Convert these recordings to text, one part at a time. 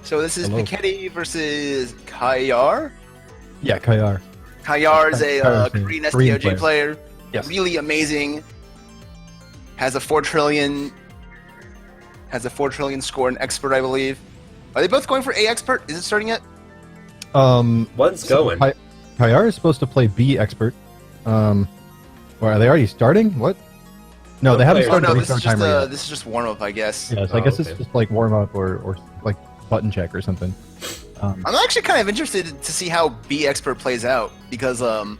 So this is Hello. Peketti versus Kayar. Yeah, Kayar. Kayar is a Kayar is a Korean Korean SDOJ player. Yes. Really amazing. Has a 4 trillion score in expert, I believe. Are they both going for A expert? Is it starting yet? One's going. Kayar is supposed to play B expert. Or are they already starting? What? No, they haven't started Oh no, the this is restart just timer yet. this is just warm up, I guess. Yeah, so I guess okay. it's just like warm up or like button check or something. I'm actually kind of interested to see how B expert plays out because of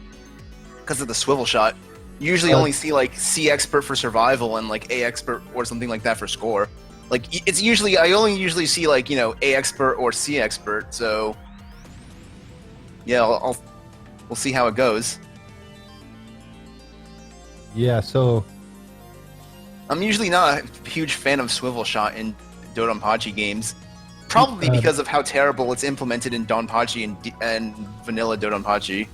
the swivel shot. You usually only see like C expert for survival and like A expert or something like that for score. Like it's usually I only usually see like A expert or C expert. So yeah, we'll see how it goes. Yeah, so I'm usually not a huge fan of swivel shot in Dodonpachi games, probably because of how terrible it's implemented in Dodonpachi and vanilla Dodonpachi.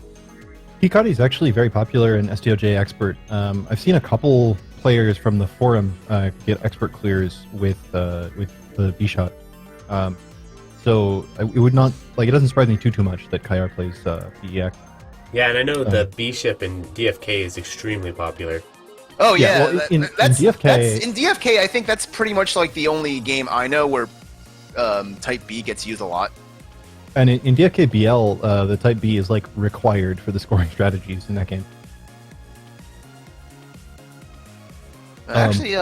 Peketti is actually very popular in SDOJ expert. I've seen a couple players from the forum get expert clears with the B shot. So it would not it doesn't surprise me too much that Kayar plays BEX. Yeah, and I know the B ship in DFK is extremely popular. Oh yeah, well, in DFK, in DFK, I think that's pretty much like the only game I know where Type B gets used a lot. And in DFK BL, the Type B is like required for the scoring strategies in that game. Actually,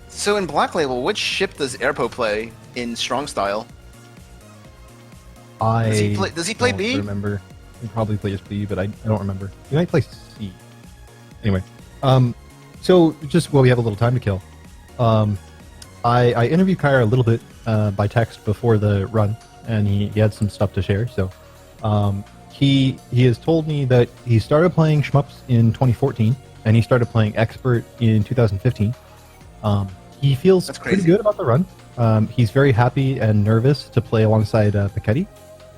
so in Black Label, which ship does Airpo play in Strong Style? Does he play B? I don't remember. He probably plays B, but I don't remember. He might play C. Anyway, so just while we have a little time to kill, I interviewed Kayar a little bit by text before the run, and he had some stuff to share. So he has told me that he started playing shmups in 2014, and he started playing expert in 2015. He feels pretty good about the run. He's very happy and nervous to play alongside Peketti.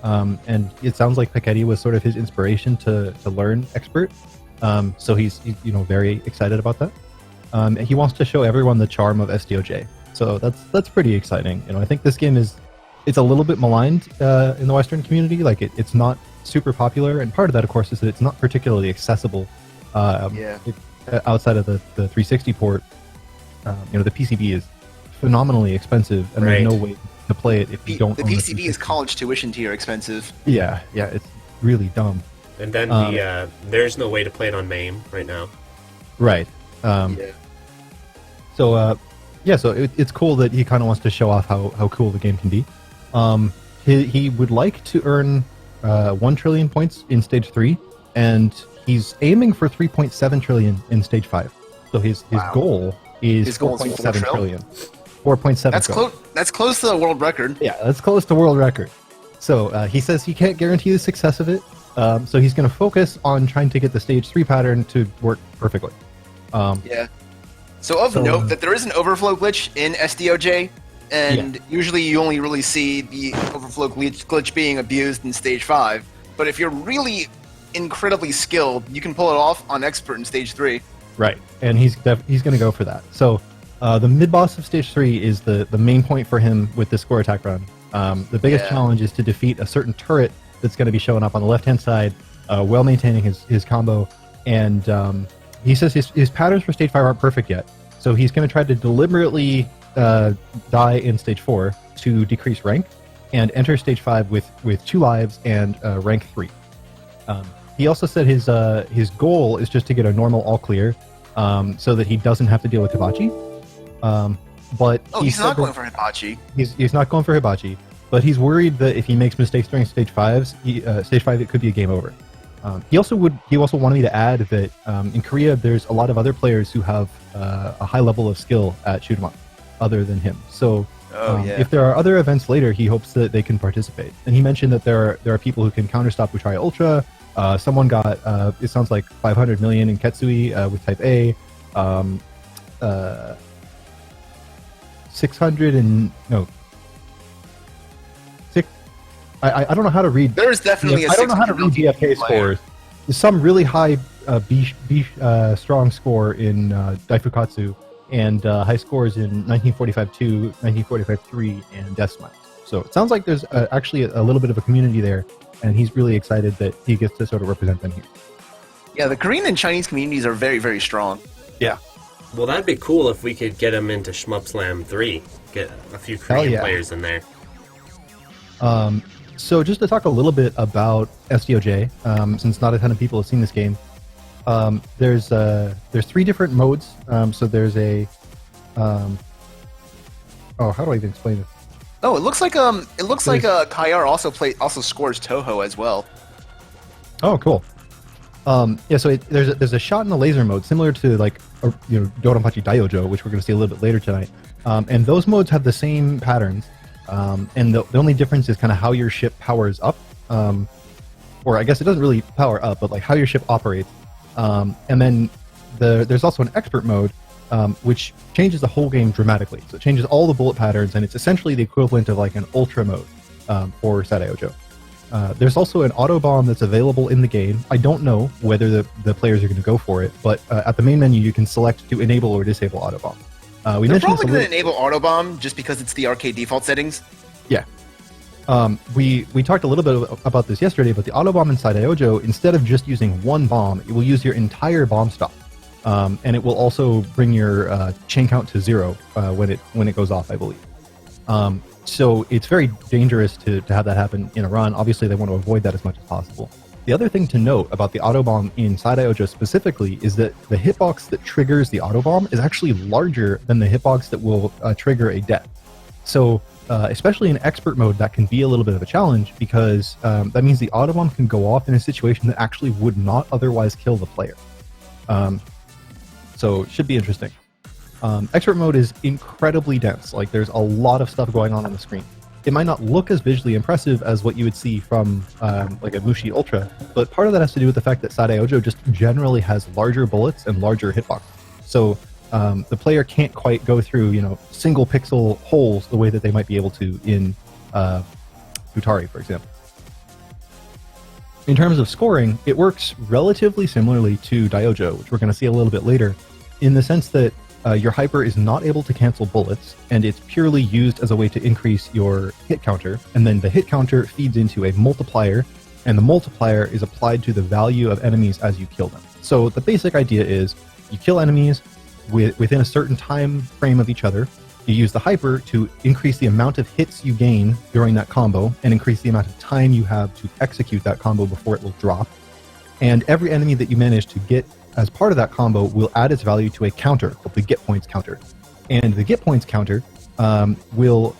And it sounds like Peketti was sort of his inspiration to learn expert. So he's very excited about that. He wants to show everyone the charm of SDOJ. So that's pretty exciting. I think this game it's a little bit maligned in the Western community. Like it's not super popular, and part of that, of course, is that it's not particularly accessible outside of the 360 port. The PCB is phenomenally expensive, and there's no way to play it if you don't. The PCB is college tuition tier expensive. Yeah, it's really dumb. And then there's no way to play it on MAME right now. Right. So it's cool that he kind of wants to show off how cool the game can be. He would like to earn 1 trillion points in stage 3, and he's aiming for 3.7 trillion in stage 5. So his goal is 4.7 trillion. 4.7. That's close to the world record. Yeah, that's close to world record. So he says he can't guarantee the success of it. So he's going to focus on trying to get the stage 3 pattern to work perfectly. So note that there is an overflow glitch in SDOJ, and usually you only really see the overflow glitch being abused in stage 5. But if you're really incredibly skilled, you can pull it off on expert in stage 3. Right, and he's going to go for that. So the mid-boss of stage 3 is the main point for him with the score attack run. The biggest challenge is to defeat a certain turret that's going to be showing up on the left-hand side, while maintaining his combo. And he says his patterns for stage 5 aren't perfect yet, so he's going to try to deliberately die in stage 4 to decrease rank, and enter stage 5 with 2 lives and rank 3. He also said his goal is just to get a normal all clear, so that he doesn't have to deal with Hibachi. But he's not going for Hibachi. He's not going for Hibachi, but he's worried that if he makes mistakes during stage 5, it could be a game over. He also wanted me to add that in Korea there's a lot of other players who have a high level of skill at shoot 'em up, other than him. So if there are other events later, he hopes that they can participate. And he mentioned that there are people who can counterstop Retry Ultra. Someone got it sounds like 500 million in Ketsui with Type A. 600 and no. I don't know how to read. There's definitely I don't know how to read DFK scores. There's some really high B strong score in Daifukatsu, and high scores in 1945-2, 1945-3, and Death Smite. So it sounds like there's actually a little bit of a community there, and he's really excited that he gets to sort of represent them here. Yeah, the Korean and Chinese communities are very, very strong. Yeah. Well, that'd be cool if we could get him into Shmup Slam 3. Get a few Korean players in there. So just to talk a little bit about SDOJ, since not a ton of people have seen this game, there's 3 different modes. So there's a how do I even explain this? Oh, it looks like Kayar also scores Toho as well. Oh, cool. Yeah, so there's a shot in the laser mode similar to Dodonpachi Daiojo, which we're going to see a little bit later tonight. And those modes have the same patterns. And the only difference is kind of how your ship powers up, or I guess it doesn't really power up, but like how your ship operates. And then there's also an expert mode, which changes the whole game dramatically. So it changes all the bullet patterns, and it's essentially the equivalent of like an ultra mode for SDOJ. There's also an auto bomb that's available in the game. I don't know whether the players are going to go for it, but at the main menu you can select to enable or disable auto bomb. They're probably going to enable auto bomb just because it's the arcade default settings. Yeah. We talked a little bit about this yesterday, but the auto bomb inside SDOJ, instead of just using one bomb, it will use your entire bomb stock, and it will also bring your chain count to 0 when it goes off, I believe. So it's very dangerous to have that happen in a run. Obviously, they want to avoid that as much as possible. The other thing to note about the autobomb inside SDOJ specifically is that the hitbox that triggers the autobomb is actually larger than the hitbox that will trigger a death. So especially in expert mode, that can be a little bit of a challenge because that means the autobomb can go off in a situation that actually would not otherwise kill the player. So it should be interesting. Expert mode is incredibly dense. Like there's a lot of stuff going on the screen. It might not look as visually impressive as what you would see from like a Mushi Ultra, but part of that has to do with the fact that SDOJ just generally has larger bullets and larger hitboxes. So the player can't quite go through, single pixel holes the way that they might be able to in Futari, for example. In terms of scoring, it works relatively similarly to Daiojo, which we're going to see a little bit later, in the sense that your hyper is not able to cancel bullets, and it's purely used as a way to increase your hit counter, and then the hit counter feeds into a multiplier, and the multiplier is applied to the value of enemies as you kill them. So the basic idea is you kill enemies within a certain time frame of each other, you use the hyper to increase the amount of hits you gain during that combo, and increase the amount of time you have to execute that combo before it will drop, and every enemy that you manage to get as part of that combo will add its value to a counter, called the get points counter. And the get points counter will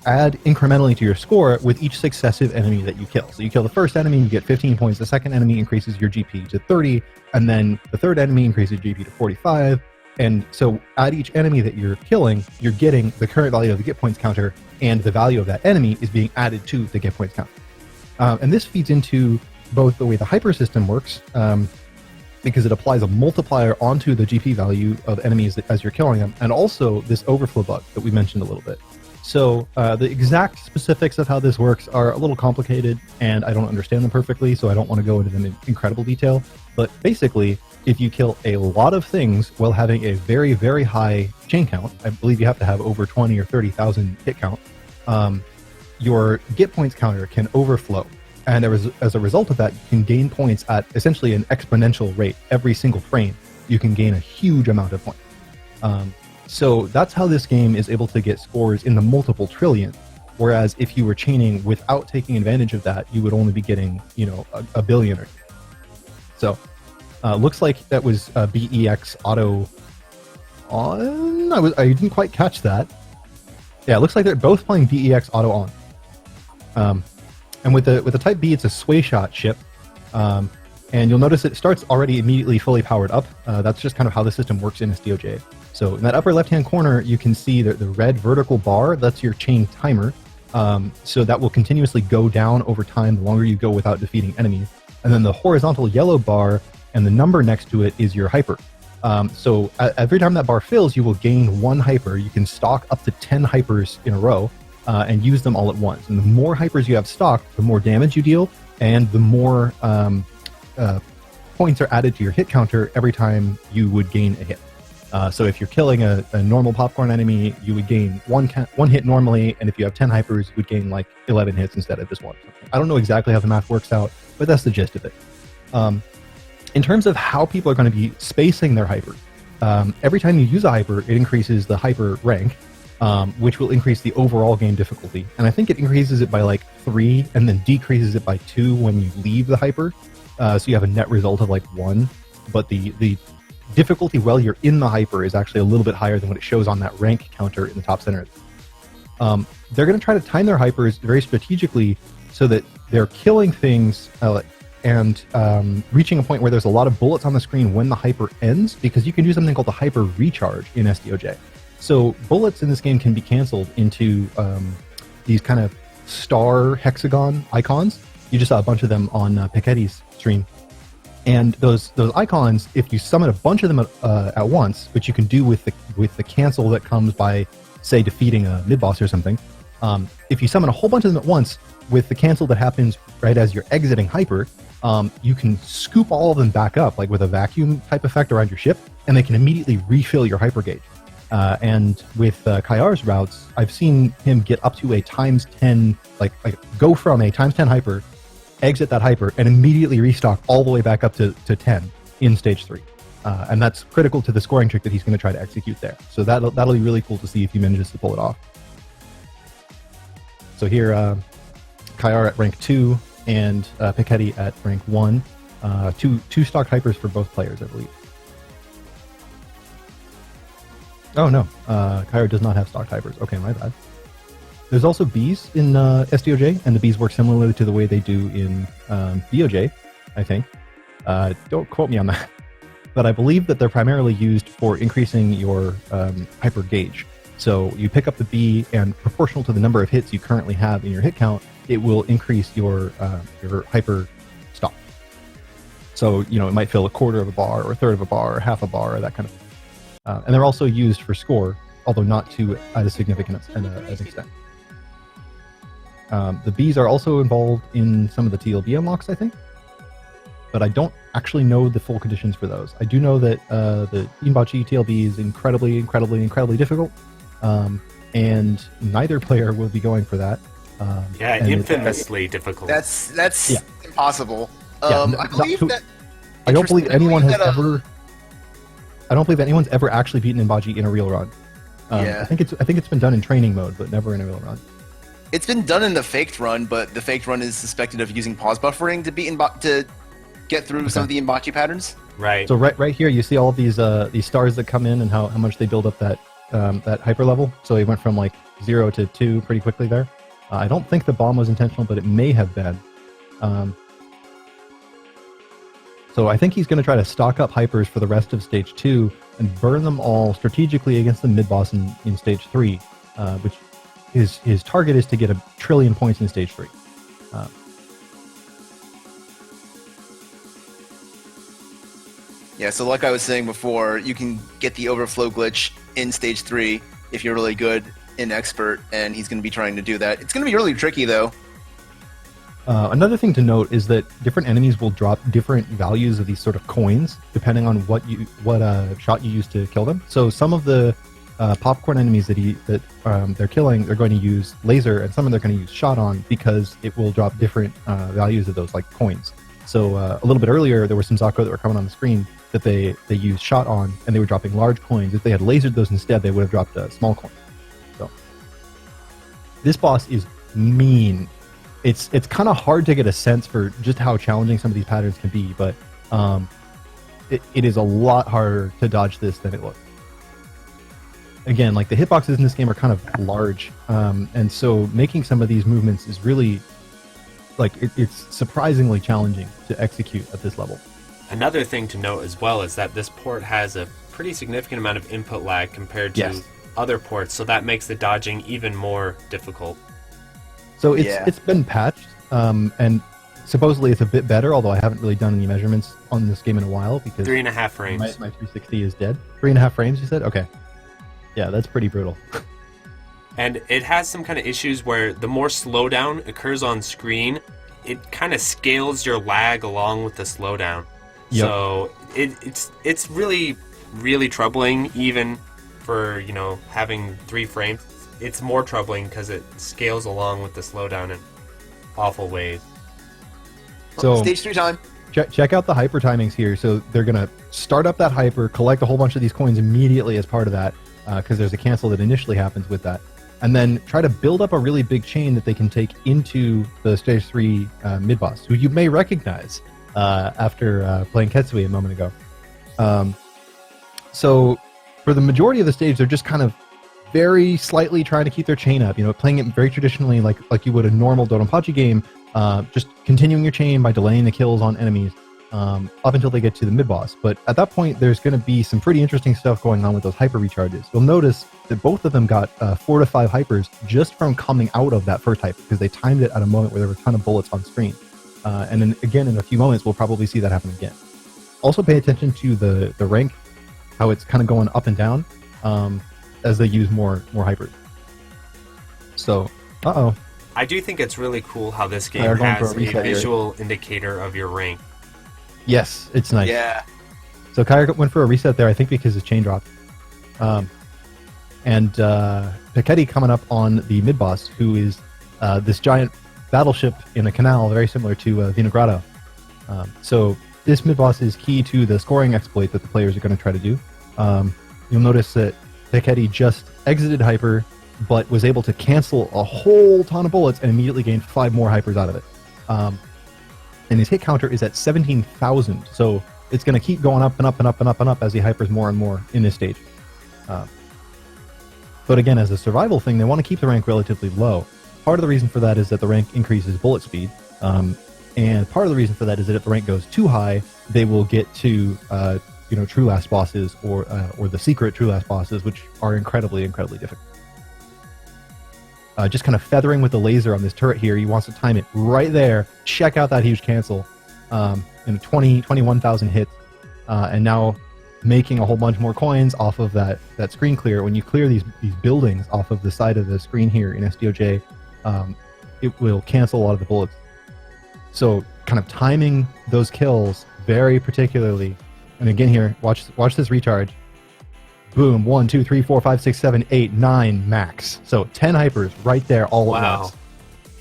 add incrementally to your score with each successive enemy that you kill. So you kill the first enemy, you get 15 points, the second enemy increases your GP to 30, and then the third enemy increases GP to 45, and so at each enemy that you're killing, you're getting the current value of the get points counter, and the value of that enemy is being added to the get points counter. And this feeds into both the way the hyper system works, because it applies a multiplier onto the GP value of enemies as you're killing them, and also this overflow bug that we mentioned a little bit. So the exact specifics of how this works are a little complicated, and I don't understand them perfectly, so I don't want to go into them in incredible detail. But basically, if you kill a lot of things while having a very, very high chain count, I believe you have to have over 20 or 30,000 hit count, your get points counter can overflow. And as a result of that, you can gain points at essentially an exponential rate. Every single frame, you can gain a huge amount of points. So that's how this game is able to get scores in the multiple trillion. Whereas if you were chaining without taking advantage of that, you would only be getting, a billion or so. Looks like that was BEX auto on. I didn't quite catch that. Yeah, it looks like they're both playing BEX auto on. And with the Type B, it's a sway shot ship, and you'll notice it starts already immediately fully powered up. That's just kind of how the system works in SDOJ. So in that upper left-hand corner, you can see the red vertical bar. That's your chain timer. So that will continuously go down over time the longer you go without defeating enemies. And then the horizontal yellow bar and the number next to it is your hyper. So every time that bar fills, you will gain 1 hyper. You can stock up to 10 hypers in a row. And use them all at once. And the more hypers you have stocked, the more damage you deal, and the more points are added to your hit counter every time you would gain a hit. So if you're killing a normal popcorn enemy, you would gain one hit normally, and if you have 10 hypers, you would gain like 11 hits instead of just one. I don't know exactly how the math works out, but that's the gist of it. In terms of how people are going to be spacing their hypers, every time you use a hyper, it increases the hyper rank, which will increase the overall game difficulty. And I think it increases it by like 3 and then decreases it by 2 when you leave the hyper. So you have a net result of like 1. But the difficulty while you're in the hyper is actually a little bit higher than what it shows on that rank counter in the top center. They're going to try to time their hypers very strategically so that they're killing things and reaching a point where there's a lot of bullets on the screen when the hyper ends, because you can do something called the hyper recharge in SDOJ. So bullets in this game can be canceled into these kind of star hexagon icons. You just saw a bunch of them on Peketti's stream. And those icons, if you summon a bunch of them at once, which you can do with the cancel that comes by, say, defeating a mid-boss or something, if you summon a whole bunch of them at once with the cancel that happens right as you're exiting hyper, you can scoop all of them back up, like with a vacuum type effect around your ship, and they can immediately refill your hyper gauge. And with Kayar's routes, I've seen him get up to a times 10, like go from a times 10 hyper, exit that hyper, and immediately restock all the way back up to 10 in stage 3. And that's critical to the scoring trick that he's going to try to execute there. So that'll be really cool to see if he manages to pull it off. So here, Kayar at rank 2 and Peketti at rank 1. Two stocked hypers for both players, I believe. Oh no, Kayar does not have stocked hypers. Okay, my bad. There's also bees in SDOJ, and the bees work similarly to the way they do in BOJ, I think. Don't quote me on that. But I believe that they're primarily used for increasing your hyper gauge. So you pick up the bee, and proportional to the number of hits you currently have in your hit count, it will increase your hyper stock. So, you know, it might fill a quarter of a bar, or a third of a bar, or half a bar, or that kind of thing. And they're also used for score, although not to at a significant an extent. The bees are also involved in some of the TLB unlocks, I think, but I don't actually know the full conditions for those. I do know that the Dodonpachi TLB is incredibly difficult, and neither player will be going for that. Infamously difficult. That's impossible. I don't believe anyone has ever. I don't believe anyone's ever actually beaten Dodonpachi in a real run. I think it's been done in training mode, but never in a real run. It's been done in the faked run, but the faked run is suspected of using pause buffering to get through some of the Dodonpachi patterns. Right. So right here, you see all of these stars that come in and how much they build up that hyper level. So he went from like 0 to 2 pretty quickly there. I don't think the bomb was intentional, but it may have been. So I think he's going to try to stock up hypers for the rest of stage 2 and burn them all strategically against the mid boss in stage 3, which his target is to get 1 trillion points in stage 3. So like I was saying before, you can get the overflow glitch in stage 3 if you're really good in expert, and he's going to be trying to do that. It's going to be really tricky though. Another thing to note is that different enemies will drop different values of these sort of coins depending on what shot you use to kill them. So some of the popcorn enemies that they're killing, they're going to use laser, and some of them they're going to use shot on, because it will drop different values of those, like coins. So a little bit earlier, there were some Zako that were coming on the screen that they used shot on, and they were dropping large coins. If they had lasered those instead, they would have dropped a small coin. So this boss is mean. It's kind of hard to get a sense for just how challenging some of these patterns can be, but it is a lot harder to dodge this than it looks. Again, like the hitboxes in this game are kind of large, and so making some of these movements is really, like, it's surprisingly challenging to execute at this level. Another thing to note as well is that this port has a pretty significant amount of input lag compared to other ports, so that makes the dodging even more difficult. So it's been patched, and supposedly it's a bit better, although I haven't really done any measurements on this game in a while, because 3.5 frames. My 360 is dead. 3.5 frames, you said? Okay. Yeah, that's pretty brutal. And it has some kind of issues where the more slowdown occurs on screen, it kind of scales your lag along with the slowdown. Yep. So it's really really troubling, even for, you know, having 3 frames. It's more troubling because it scales along with the slowdown in awful ways. So So stage 3 time. check out the hyper timings here. So they're going to start up that hyper, collect a whole bunch of these coins immediately as part of that, because there's a cancel that initially happens with that. And then try to build up a really big chain that they can take into the stage 3 mid-boss, who you may recognize after playing Ketsui a moment ago. So for the majority of the stage, they're just kind of very slightly trying to keep their chain up, you know, playing it very traditionally like you would a normal Dodonpachi game, just continuing your chain by delaying the kills on enemies up until they get to the mid-boss. But at that point, there's going to be some pretty interesting stuff going on with those hyper recharges. You'll notice that both of them got 4 to 5 hypers just from coming out of that first hyper, because they timed it at a moment where there were a ton of bullets on screen. And then again, in a few moments, we'll probably see that happen again. Also pay attention to the rank, how it's kind of going up and down as they use more hypers. So, I do think it's really cool how this Kayar game going for has a a reset here. visual indicator of your rank. Yes, it's nice. Yeah. So Kayar went for a reset there, I think because his chain dropped. And Peketti coming up on the mid-boss, who is this giant battleship in a canal, very similar to Vinogrado. So this mid-boss is key to the scoring exploit that the players are going to try to do. You'll notice that Peketti just exited hyper, but was able to cancel a whole ton of bullets and immediately gained 5 more hypers out of it. And his hit counter is at 17,000, so it's going to keep going up and up and up and up and up as he hypers more and more in this stage. But again, as a survival thing, they want to keep the rank relatively low. Part of the reason for that is that the rank increases bullet speed, and part of the reason for that is that if the rank goes too high, they will get to true last bosses or the secret true last bosses, which are incredibly difficult. Just kind of feathering with the laser on this turret here. He wants to time it right there. Check out that huge cancel. 21,000 hits, and now making a whole bunch more coins off of that screen clear. When you clear these buildings off of the side of the screen here in SDOJ, it will cancel a lot of the bullets. So kind of timing those kills very particularly. And again here, watch this recharge. Boom, 1, 2, 3, 4, 5, 6, 7, 8, 9 max. So 10 hypers right there all at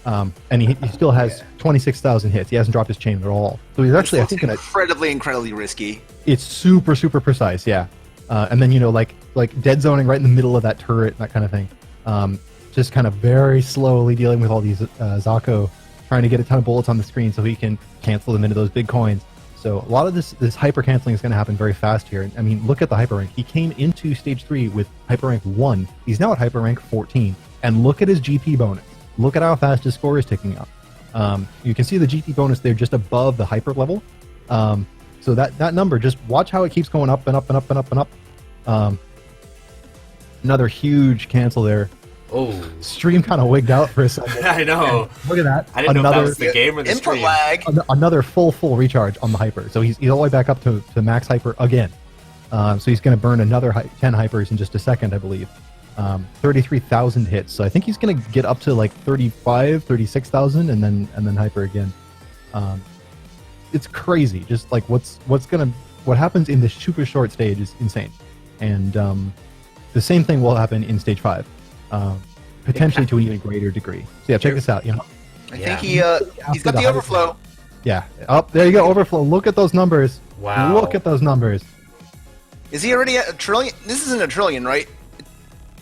once. And he still has 26,000 hits. He hasn't dropped his chain at all. So he's actually, I think, incredibly risky. It's super precise, yeah. And then, like dead zoning right in the middle of that turret, that kind of thing. Just kind of very slowly dealing with all these Zako, trying to get a ton of bullets on the screen so he can cancel them into those big coins. So a lot of this hyper canceling is going to happen very fast here. I mean, look at the hyper rank. He came into stage 3 with hyper rank 1. He's now at hyper rank 14. And look at his GP bonus. Look at how fast his score is ticking up. You can see the GP bonus there just above the hyper level. So that number, just watch how it keeps going up and up and up and up and up. Another huge cancel there. Oh, stream kind of wigged out for a second. I know. And look at that. I didn't know if that was the game or the input stream. lag. Another full recharge on the hyper. So he's all the way back up to max hyper again. So he's going to burn another 10 hypers in just a second, I believe. 33,000 hits. So I think he's going to get up to like 36,000 and then hyper again. It's crazy. Just like what happens in this super short stage is insane. And the same thing will happen in stage 5. Potentially to an even greater degree. So yeah, check this out. I think he's got the overflow. Yeah. Oh, there you go, overflow. Look at those numbers. Wow. Look at those numbers. Is he already at a trillion? This isn't a trillion, right?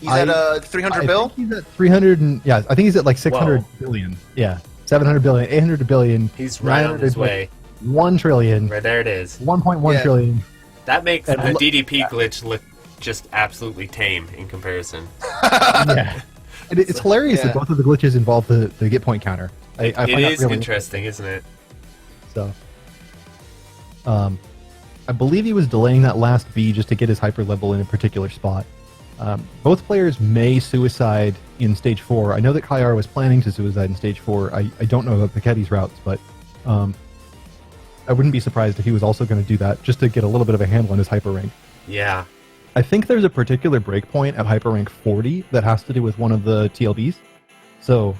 He's at 300 bill? I think he's at 300 and I think he's at like 600 billion. Yeah. 700 billion, 800 billion. He's right on his way. 1 trillion. Right there it is. 1.1 trillion. That makes the And DDP glitch look just absolutely tame in comparison. Yeah. It's hilarious that both of the glitches involve the get point counter. I find it that is really interesting, isn't it? So, I believe he was delaying that last B just to get his hyper level in a particular spot. Both players may suicide in stage 4. I know that Kayar was planning to suicide in stage 4. I don't know about Peketti's routes, but I wouldn't be surprised if he was also going to do that just to get a little bit of a handle on his hyper rank. Yeah. I think there's a particular breakpoint at hyper rank 40 that has to do with one of the TLBs. So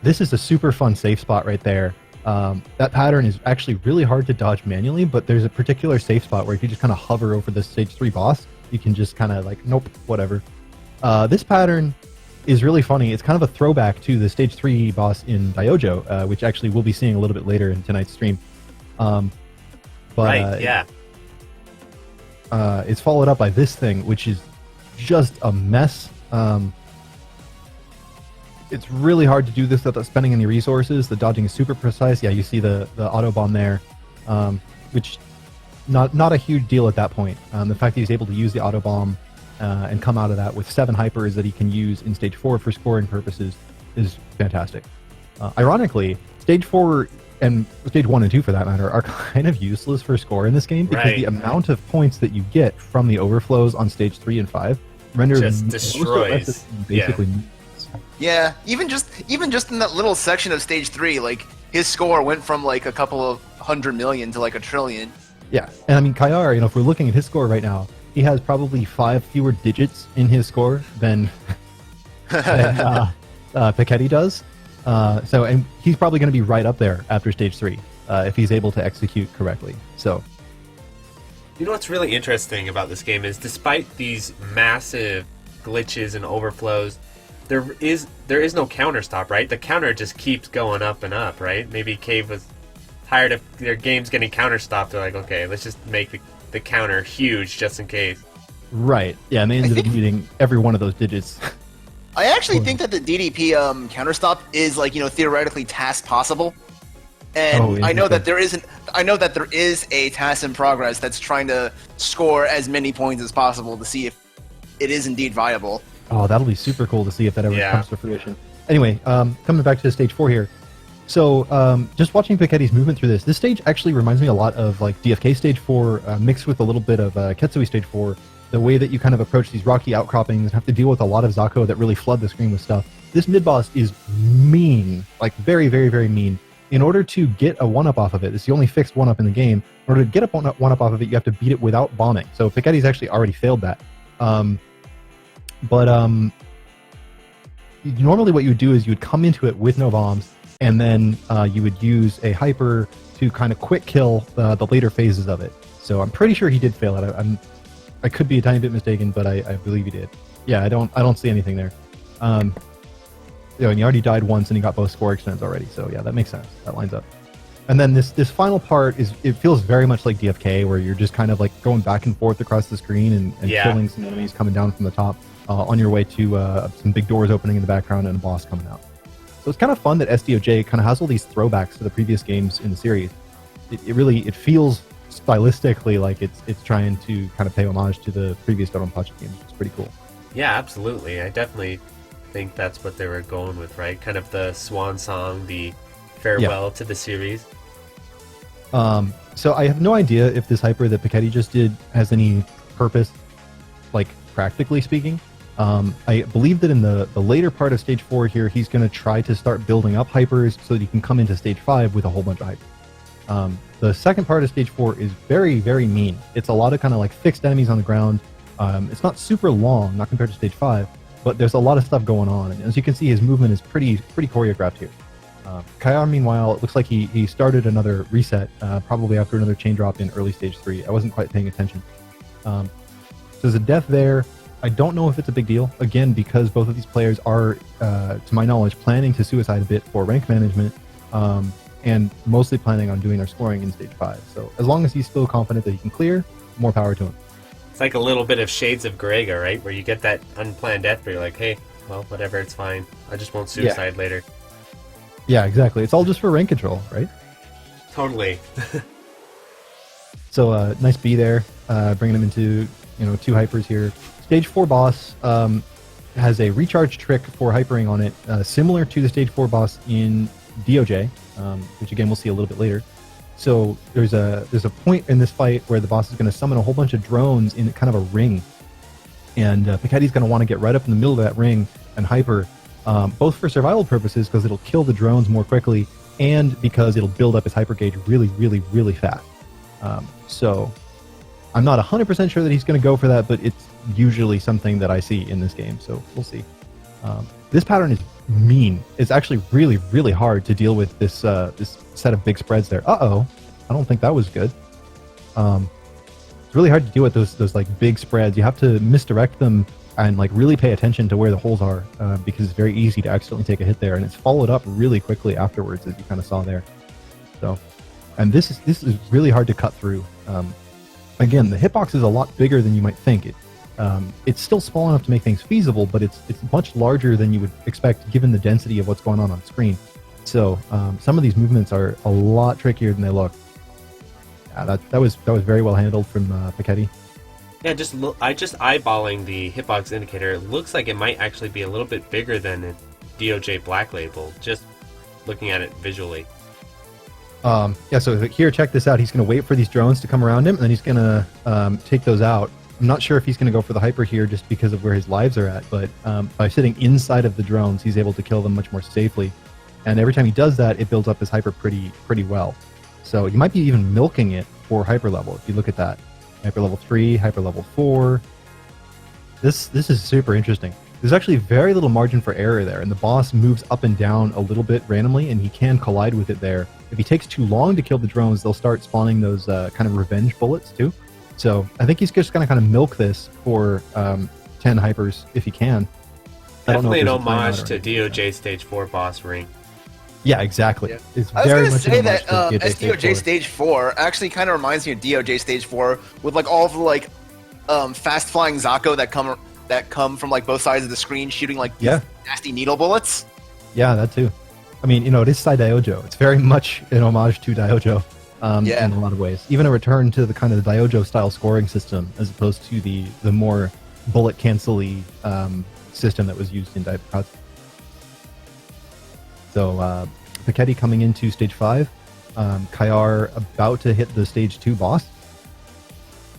this is a super fun safe spot right there. That pattern is actually really hard to dodge manually, but there's a particular safe spot where if you just kind of hover over the stage 3 boss, you can just kind of like, nope, whatever. This pattern is really funny. It's kind of a throwback to the stage 3 boss in Dyojo, which actually we'll be seeing a little bit later in tonight's stream. It's followed up by this thing, which is just a mess. It's really hard to do this without spending any resources. The dodging is super precise. Yeah, you see the auto bomb there, which not a huge deal at that point. The fact that he's able to use the auto bomb and come out of that with 7 hypers that he can use in stage 4 for scoring purposes is fantastic. Ironically, stage 4 and stage 1 and 2 for that matter are kind of useless for score in this game because the amount of points that you get from the overflows on stage 3 and 5 render just destroys basically. Yeah, even just in that little section of stage 3, like his score went from like a couple of 100 million to like a trillion. Yeah, and I mean Kayar, if we're looking at his score right now, he has probably 5 fewer digits in his score than Peketti does. And he's probably going to be right up there after stage 3 if he's able to execute correctly. So, you know what's really interesting about this game is despite these massive glitches and overflows, there is no counter stop, right? The counter just keeps going up and up, right? Maybe Cave was tired of their games getting counter stopped. They're like, okay, let's just make the counter huge just in case. Right. Yeah, and they ended up muting every one of those digits. I actually think that the DDP counter stop is like, theoretically task possible. And I know that there is a task in progress that's trying to score as many points as possible to see if it is indeed viable. Oh, that'll be super cool to see if that ever comes to fruition. Anyway, coming back to stage 4 here. So, just watching Peketti's movement through this stage actually reminds me a lot of like DFK stage 4 mixed with a little bit of Ketsui stage 4. The way that you kind of approach these rocky outcroppings and have to deal with a lot of Zako that really flood the screen with stuff. This mid-boss is mean, like very, very, very mean. In order to get a 1-up off of it, it's the only fixed 1-up in the game. In order to get a 1-up off of it, you have to beat it without bombing. So Peketti's actually already failed that. Normally what you would do is you would come into it with no bombs, and then you would use a hyper to kind of quick kill the later phases of it. So I'm pretty sure he did fail it. I could be a tiny bit mistaken, but I believe he did. Yeah, I don't see anything there. And he already died once, and he got both score extends already. So yeah, that makes sense. That lines up. And then this final part it feels very much like DFK, where you're just kind of like going back and forth across the screen and killing some enemies coming down from the top on your way to some big doors opening in the background and a boss coming out. So it's kind of fun that SDOJ kind of has all these throwbacks to the previous games in the series. It feels stylistically like it's trying to kind of pay homage to the previous Dodonpachi games. It's pretty cool. Yeah, absolutely. I definitely think that's what they were going with, right? Kind of the swan song, the farewell to the series. So I have no idea if this hyper that Peketti just did has any purpose, like practically speaking. I believe that in the later part of stage 4 here, he's going to try to start building up hypers so that he can come into stage 5 with a whole bunch of hypers. The second part of stage 4 is very, very mean. It's a lot of kind of like fixed enemies on the ground. It's not super long, not compared to stage 5, but there's a lot of stuff going on. And as you can see, his movement is pretty choreographed here. Kayar, meanwhile, it looks like he started another reset, probably after another chain drop in early stage 3. I wasn't quite paying attention. So there's a death there. I don't know if it's a big deal, again, because both of these players are, to my knowledge, planning to suicide a bit for rank management, and mostly planning on doing their scoring in stage 5. So as long as he's still confident that he can clear, more power to him. It's like a little bit of Shades of Grega, right? Where you get that unplanned death, but you're like, hey, well, whatever, it's fine. I just won't suicide later. Yeah, exactly. It's all just for rank control, right? Totally. So nice B there, bringing him into 2 hypers here. Stage 4 boss has a recharge trick for hypering on it, similar to the stage 4 boss in DOJ, which again we'll see a little bit later. So there's a point in this fight where the boss is going to summon a whole bunch of drones in kind of a ring, and Peketti's going to want to get right up in the middle of that ring and hyper, both for survival purposes because it'll kill the drones more quickly, and because it'll build up his hyper gauge really, really, really fast. So I'm not 100% sure that he's going to go for that, but it's usually something that I see in this game, so we'll see. This pattern is mean. It's actually really, really hard to deal with this this set of big spreads there. Uh-oh. I don't think that was good. It's really hard to deal with those like big spreads. You have to misdirect them and like really pay attention to where the holes are because it's very easy to accidentally take a hit there, and it's followed up really quickly afterwards, as you kind of saw there. So, and this is really hard to cut through. Again, the hitbox is a lot bigger than you might think. It's still small enough to make things feasible, but it's much larger than you would expect given the density of what's going on screen. So some of these movements are a lot trickier than they look. Yeah, that was very well handled from Peketti. Yeah, just eyeballing the hitbox indicator, it looks like it might actually be a little bit bigger than a DOJ Black Label, just looking at it visually. Yeah, so here, check this out. He's going to wait for these drones to come around him, and then he's going to take those out. I'm not sure if he's going to go for the hyper here just because of where his lives are at, but by sitting inside of the drones, he's able to kill them much more safely. And every time he does that, it builds up his hyper pretty well. So you might be even milking it for hyper level if you look at that. Hyper level 3, hyper level 4. This is super interesting. There's actually very little margin for error there, and the boss moves up and down a little bit randomly, and he can collide with it there. If he takes too long to kill the drones, they'll start spawning those kind of revenge bullets too. So I think he's just going to kind of milk this for 10 hypers if he can. Definitely an homage to DOJ Stage 4 boss ring. Yeah, exactly. Yeah. It's I was very going to much say an homage that to SDOJ Stage 4 actually kind of reminds me of DOJ Stage 4 with like all of the like fast flying Zako that come from like both sides of the screen shooting like these nasty needle bullets. Yeah, that too. I mean, it is Diojo. It's very much an homage to Diojo in a lot of ways. Even a return to the kind of the Diojo style scoring system as opposed to the more bullet cancel-y system that was used in Dodonpachi. So Peketti coming into stage 5. Kayar about to hit the stage 2 boss.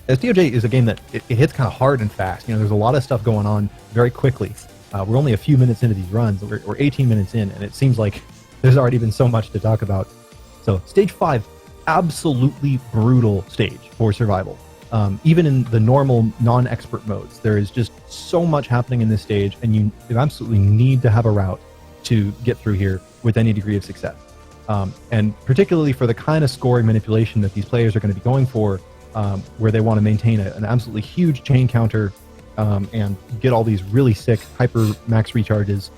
SDOJ is a game that it hits kind of hard and fast. There's a lot of stuff going on very quickly. We're only a few minutes into these runs. We're 18 minutes in, and it seems like there's already been so much to talk about. So stage 5, absolutely brutal stage for survival. Even in the normal non-expert modes, there is just so much happening in this stage, and you absolutely need to have a route to get through here with any degree of success. And particularly for the kind of scoring manipulation that these players are going to be going for, where they want to maintain an absolutely huge chain counter and get all these really sick hyper max recharges.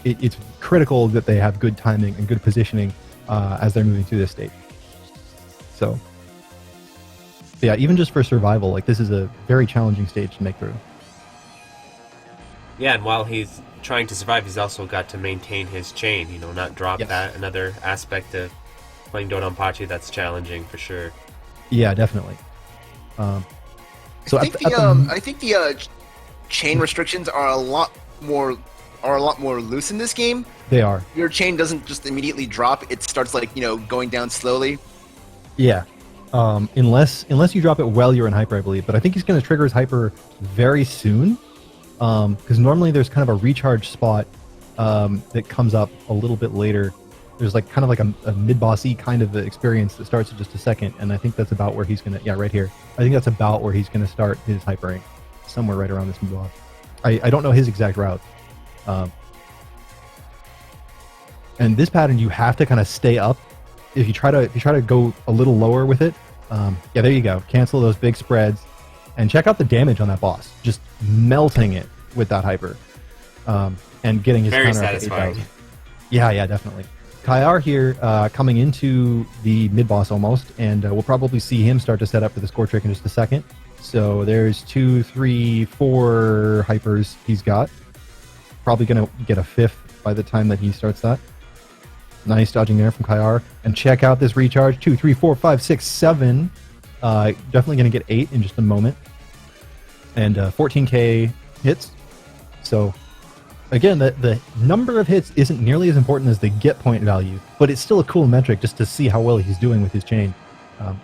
It's critical that they have good timing and good positioning as they're moving through this stage. So yeah, even just for survival, like this is a very challenging stage to make through. Yeah, and while he's trying to survive, he's also got to maintain his chain, not drop that. Another aspect of playing Dodonpachi that's challenging for sure. Yeah, definitely. So I think the chain restrictions are a lot more loose in this game. They are. Your chain doesn't just immediately drop; it starts like going down slowly. Yeah, unless you drop it while you're in hyper, I believe. But I think he's going to trigger his hyper very soon, because normally there's kind of a recharge spot that comes up a little bit later. There's like kind of like a mid-bossy kind of experience that starts in just a second, and I think that's about where he's gonna. Yeah, right here. I think that's about where he's gonna start his hypering, somewhere right around this mid-boss. I don't know his exact route. And this pattern, you have to kind of stay up. If you try to go a little lower with it, yeah, there you go. Cancel those big spreads, and check out the damage on that boss. Just melting it with that hyper, and getting his very counter up to satisfying. 8,000. Yeah, definitely. Kayar here coming into the mid-boss almost, and we'll probably see him start to set up for the score trick in just a second. So there's 2, 3, 4 hypers he's got. Probably going to get a 5th by the time that he starts that. Nice dodging there from Kayar. And check out this recharge. 2, 3, 4, 5, 6, 7. Definitely going to get 8 in just a moment. And 14k hits. So again, the number of hits isn't nearly as important as the get point value, but it's still a cool metric just to see how well he's doing with his chain.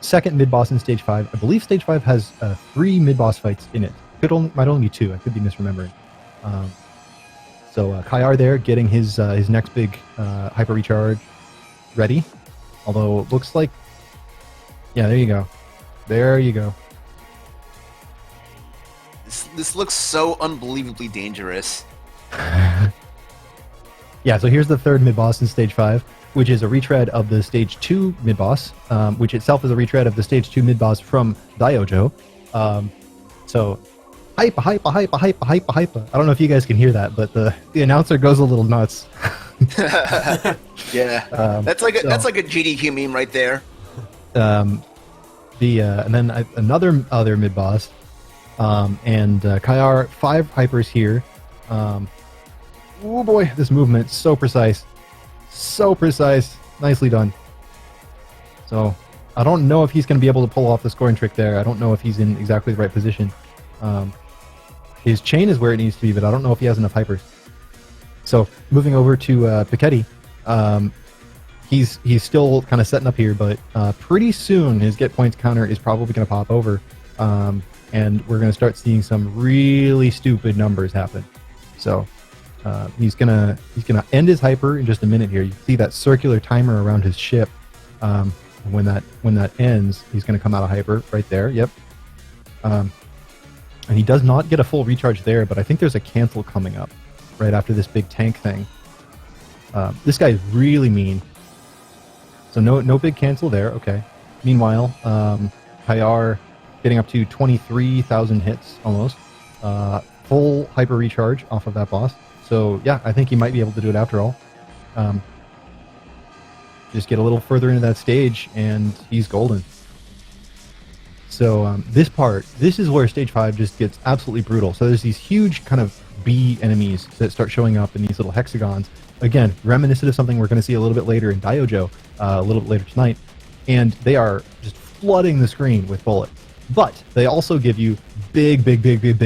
Second mid-boss in Stage 5. I believe Stage 5 has 3 mid-boss fights in it. Might only be 2. I could be misremembering. So Kayar there getting his next big hyper recharge ready. Although it looks like... Yeah, there you go. There you go. This looks so unbelievably dangerous. Yeah, so here's the third mid-boss in Stage 5, which is a retread of the Stage 2 mid-boss, which itself is a retread of the Stage 2 mid-boss from SDOJ. So, hype. I don't know if you guys can hear that, but the announcer goes a little nuts. Yeah, that's like a GDQ meme right there. And then another other mid-boss, and Kayar, 5 hypers here. Oh boy, this movement, so precise. Nicely done. So, I don't know if he's going to be able to pull off the scoring trick there. I don't know if he's in exactly the right position. His chain is where it needs to be, but I don't know if he has enough hypers. So, moving over to Peketti, he's still kind of setting up here, but pretty soon his get points counter is probably going to pop over, and we're going to start seeing some really stupid numbers happen. So, he's gonna end his hyper in just a minute here. You see that circular timer around his ship. When that ends, he's gonna come out of hyper right there. Yep. And he does not get a full recharge there, but I think there's a cancel coming up right after this big tank thing. This guy is really mean. So no big cancel there. Okay. Meanwhile, Kayar getting up to 23,000 hits almost. Full hyper recharge off of that boss. So yeah, I think he might be able to do it after all. Just get a little further into that stage, and he's golden. So this is where Stage 5 just gets absolutely brutal. So there's these huge kind of bee enemies that start showing up in these little hexagons. Again, reminiscent of something we're going to see a little bit later in SDOJ, a little bit later tonight. And they are just flooding the screen with bullets. But they also give you big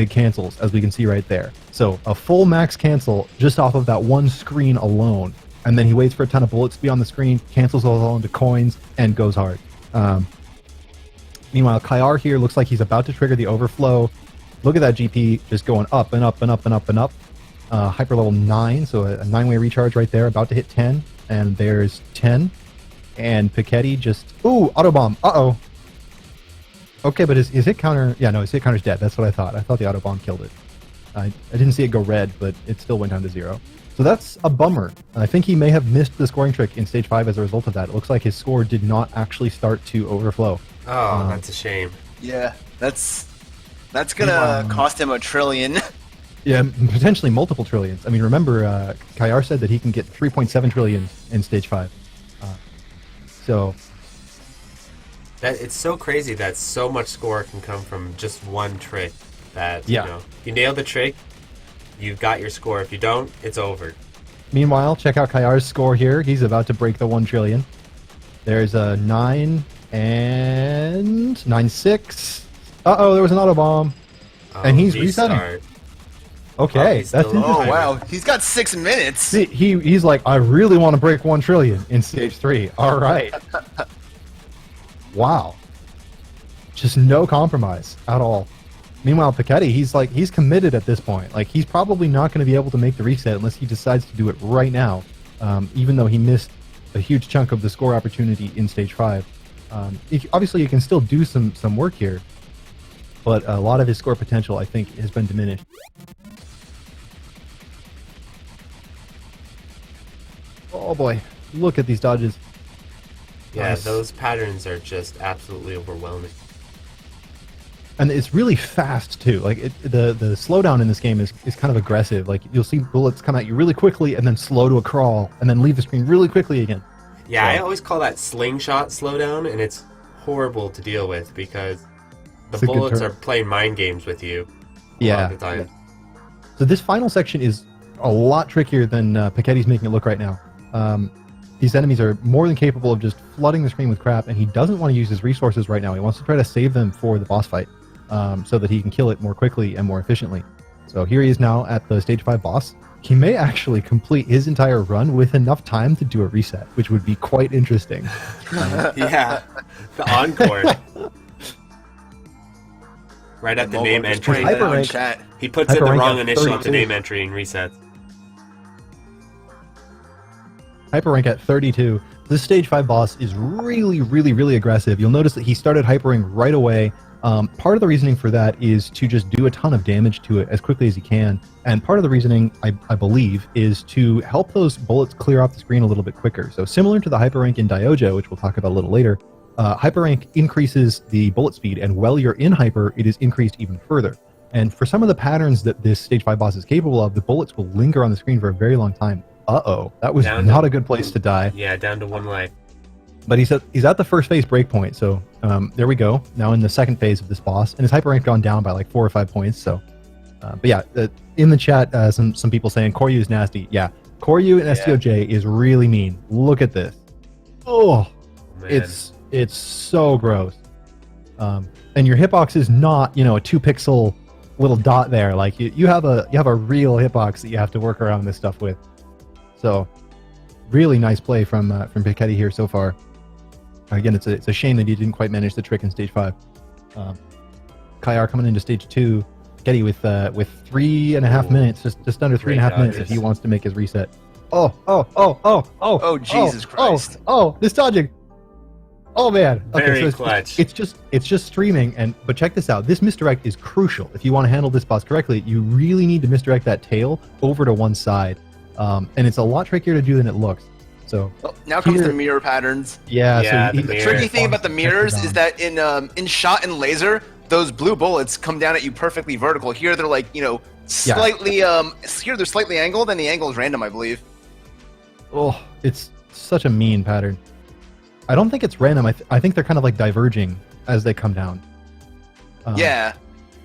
cancels, as we can see right there. So a full max cancel just off of that one screen alone. And then he waits for a ton of bullets to be on the screen, cancels those all into coins, and goes hard. Meanwhile, Kayar here looks like he's about to trigger the overflow. Look at that GP just going up and up. Hyper level 9, so a 9-way recharge right there, about to hit 10. And there's 10. And Peketti just... Ooh, autobomb. Uh-oh. Okay, but his hit counter... Yeah, no, his hit counter's dead. That's what I thought. I thought the autobomb killed it. I didn't see it go red, but it still went down to 0. So that's a bummer. I think he may have missed the scoring trick in Stage 5 as a result of that. It looks like his score did not actually start to overflow. Oh, that's a shame. Yeah, that's gonna cost him $1 trillion. Yeah, potentially multiple trillions. I mean, remember, Kayar said that he can get 3.7 trillion in Stage 5. So... It's so crazy that so much score can come from just one trick. That, yeah. You nail the trick, you got your score. If you don't, it's over. Meanwhile, check out Kayar's score here. He's about to break the 1 trillion. There's a 9 and 9.6. Uh-oh, there was an autobomb. And he's resetting. Okay, that's interesting. Oh, wow. He's got 6 minutes. See, he's like, I really want to break 1 trillion in Stage 3. All right. Wow. Just no compromise at all. Meanwhile, Peketti, he's committed at this point. Like, he's probably not going to be able to make the reset unless he decides to do it right now, even though he missed a huge chunk of the score opportunity in Stage 5. Obviously, you can still do some work here, but a lot of his score potential, I think, has been diminished. Oh boy, look at these dodges. Yeah, Nice. Those patterns are just absolutely overwhelming. And it's really fast too. Like the slowdown in this game is kind of aggressive. Like you'll see bullets come at you really quickly and then slow to a crawl and then leave the screen really quickly again. Yeah, I always call that slingshot slowdown, and it's horrible to deal with because the bullets are playing mind games with you a lot of the time. So this final section is a lot trickier than Peketti's making it look right now. These enemies are more than capable of just flooding the screen with crap, and he doesn't want to use his resources right now. He wants to try to save them for the boss fight so that he can kill it more quickly and more efficiently. So here he is now at the Stage 5 boss. He may actually complete his entire run with enough time to do a reset, which would be quite interesting. Yeah, the encore. Right at the name entry. He puts in the wrong initial to name entry and resets. Hyper rank at 32. This Stage 5 boss is really aggressive. You'll notice that he started hypering right away. Part of the reasoning for that is to just do a ton of damage to it as quickly as you can. And part of the reasoning, I believe, is to help those bullets clear off the screen a little bit quicker. So similar to the hyper rank in Diojo, which we'll talk about a little later, hyper rank increases the bullet speed, and while you're in hyper, it is increased even further. And for some of the patterns that this stage 5 boss is capable of, the bullets will linger on the screen for a very long time. Uh-oh, that was not a good place to die. Yeah, down to 1 life. But he's at the first phase breakpoint, so there we go. Now in the second phase of this boss, and his hyper rank gone down by like 4 or 5 points. So, but yeah, in the chat, some people saying Koryu is nasty. Yeah, Koryu and SDOJ is really mean. Look at this. Oh, man. It's so gross. And your hitbox is not, a 2-pixel little dot there. Like you have a real hitbox that you have to work around this stuff with. So, really nice play from Peketti here so far. Again, it's a shame that he didn't quite manage the trick in stage 5. Kayar coming into stage 2. Peketti with 3.5 minutes, just under 3.5 minutes if he wants to make his reset. Oh, Jesus Christ. This dodging. Oh man. Very clutch. It's just streaming, but check this out. This misdirect is crucial. If you want to handle this boss correctly, you really need to misdirect that tail over to one side. And it's a lot trickier to do than it looks. So now comes the mirror patterns. Yeah. So the tricky thing about the mirrors is that in shot and laser, those blue bullets come down at you perfectly vertical. Here they're like slightly here they're slightly angled, and the angle is random, I believe. Oh, it's such a mean pattern. I don't think it's random. I think they're kind of like diverging as they come down. Yeah.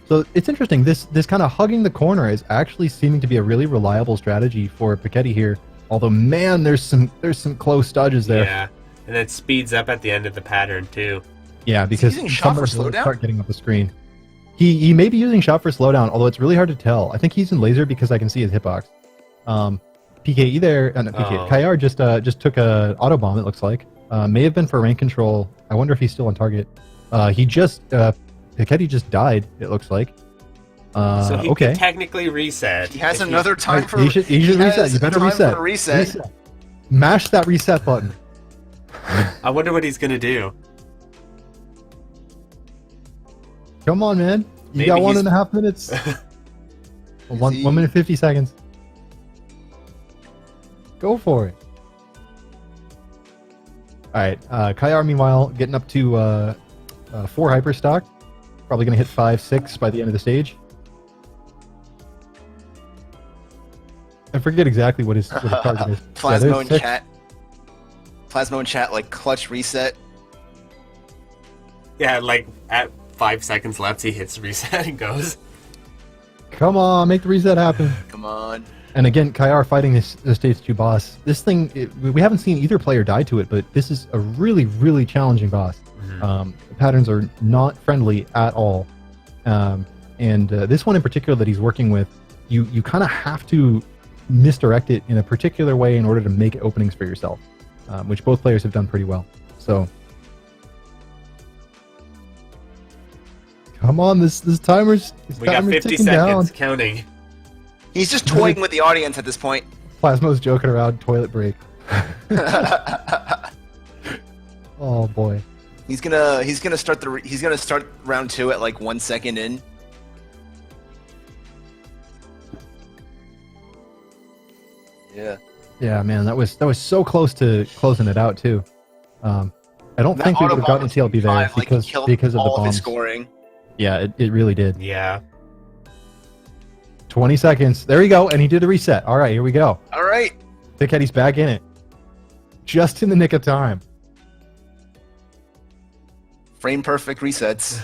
So it's interesting. This kind of hugging the corner is actually seeming to be a really reliable strategy for Peketti here. Although, man, there's some close dodges there. Yeah, and it speeds up at the end of the pattern too. Yeah, because using shot for some slowdown? start getting up the screen. He may be using shot for slowdown, although it's really hard to tell. I think he's in laser because I can see his hitbox. PKE there, Kayar just took a auto bomb. It looks like may have been for rank control. I wonder if he's still on target. Peketti just died. It looks like. So he could technically reset. He has another time for. He should reset. You better reset. Mash that reset button. I wonder what he's gonna do. Come on, man. You got 1.5 minutes. 1 minute 50 seconds. Go for it. All right. Kayar, meanwhile, getting up to 4 hyper stock. Probably going to hit 5, 6 by the end of the stage. I forget exactly what his target is. Plasmo in chat. Plasmo in chat, like clutch reset. Yeah, like at 5 seconds left, he hits reset and goes. Come on, make the reset happen. Come on. And again, Kayar fighting the stage 2 boss. This thing, we haven't seen either player die to it, but this is a really, really challenging boss. The patterns are not friendly at all. And this one in particular that he's working with, you kind of have to misdirect it in a particular way in order to make openings for yourself, which both players have done pretty well. So, come on, this timer's we got 50 seconds down. Counting. He's just toying with the audience at this point. Plasmo's joking around. Toilet break. Oh boy. He's gonna start round 2 at like 1 second in. Yeah, man, that was so close to closing it out too. I don't think we would have gotten a TLB there because of the bombs. Scoring. Yeah, it really did. Yeah. 20 seconds. There we go, and he did a reset. All right, here we go. All right. Peketti's back in it. Just in the nick of time. Frame perfect resets.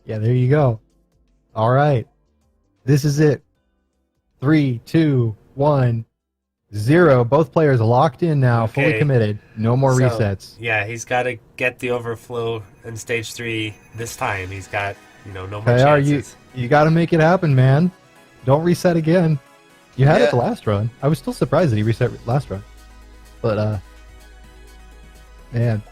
Yeah, there you go. All right. This is it. 3, 2, 1, 0. Both players locked in now, fully committed. No more resets. Yeah, he's got to get the overflow in stage 3 this time. He's got, no more Kayar, chances. You got to make it happen, man. Don't reset again. You had it the last run. I was still surprised that he reset last run. But, man.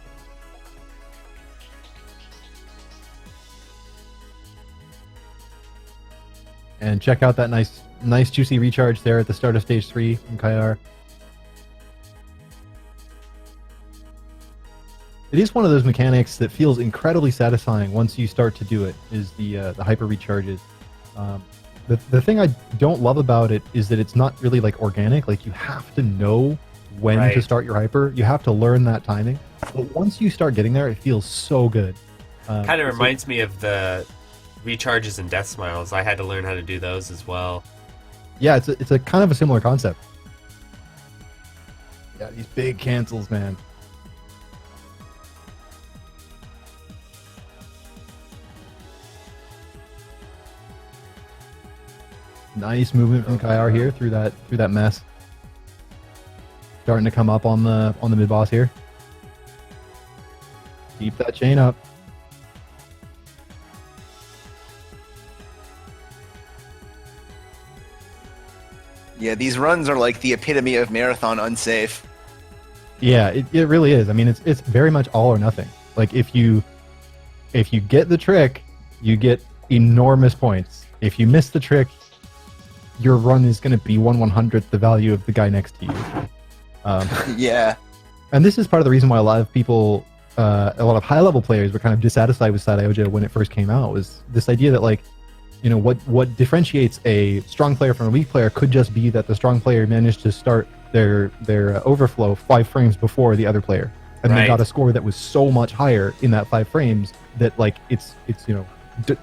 And check out that nice juicy recharge there at the start of stage 3 from Kayar. It is one of those mechanics that feels incredibly satisfying once you start to do it. Is the hyper recharges. The thing I don't love about it is that it's not really like organic. Like you have to know when to start your hyper. You have to learn that timing. But once you start getting there, it feels so good. Kind of reminds me of the recharges and death smiles. I had to learn how to do those as well. Yeah, it's a kind of a similar concept. Yeah, these big cancels, man. Nice movement from Kayar here through that mess. Starting to come up on the mid boss here. Keep that chain up. Yeah, these runs are like the epitome of marathon unsafe. Yeah, it really is. I mean, it's very much all or nothing. Like if you get the trick, you get enormous points. If you miss the trick, your run is going to be 1/100th the value of the guy next to you. Yeah. And this is part of the reason why a lot of people, a lot of high-level players were kind of dissatisfied with SDOJ when it first came out, was this idea that, like, you know, what differentiates a strong player from a weak player could just be that the strong player managed to start their overflow 5 frames before the other player. And they got a score that was so much higher in that 5 frames that, like, it's you know,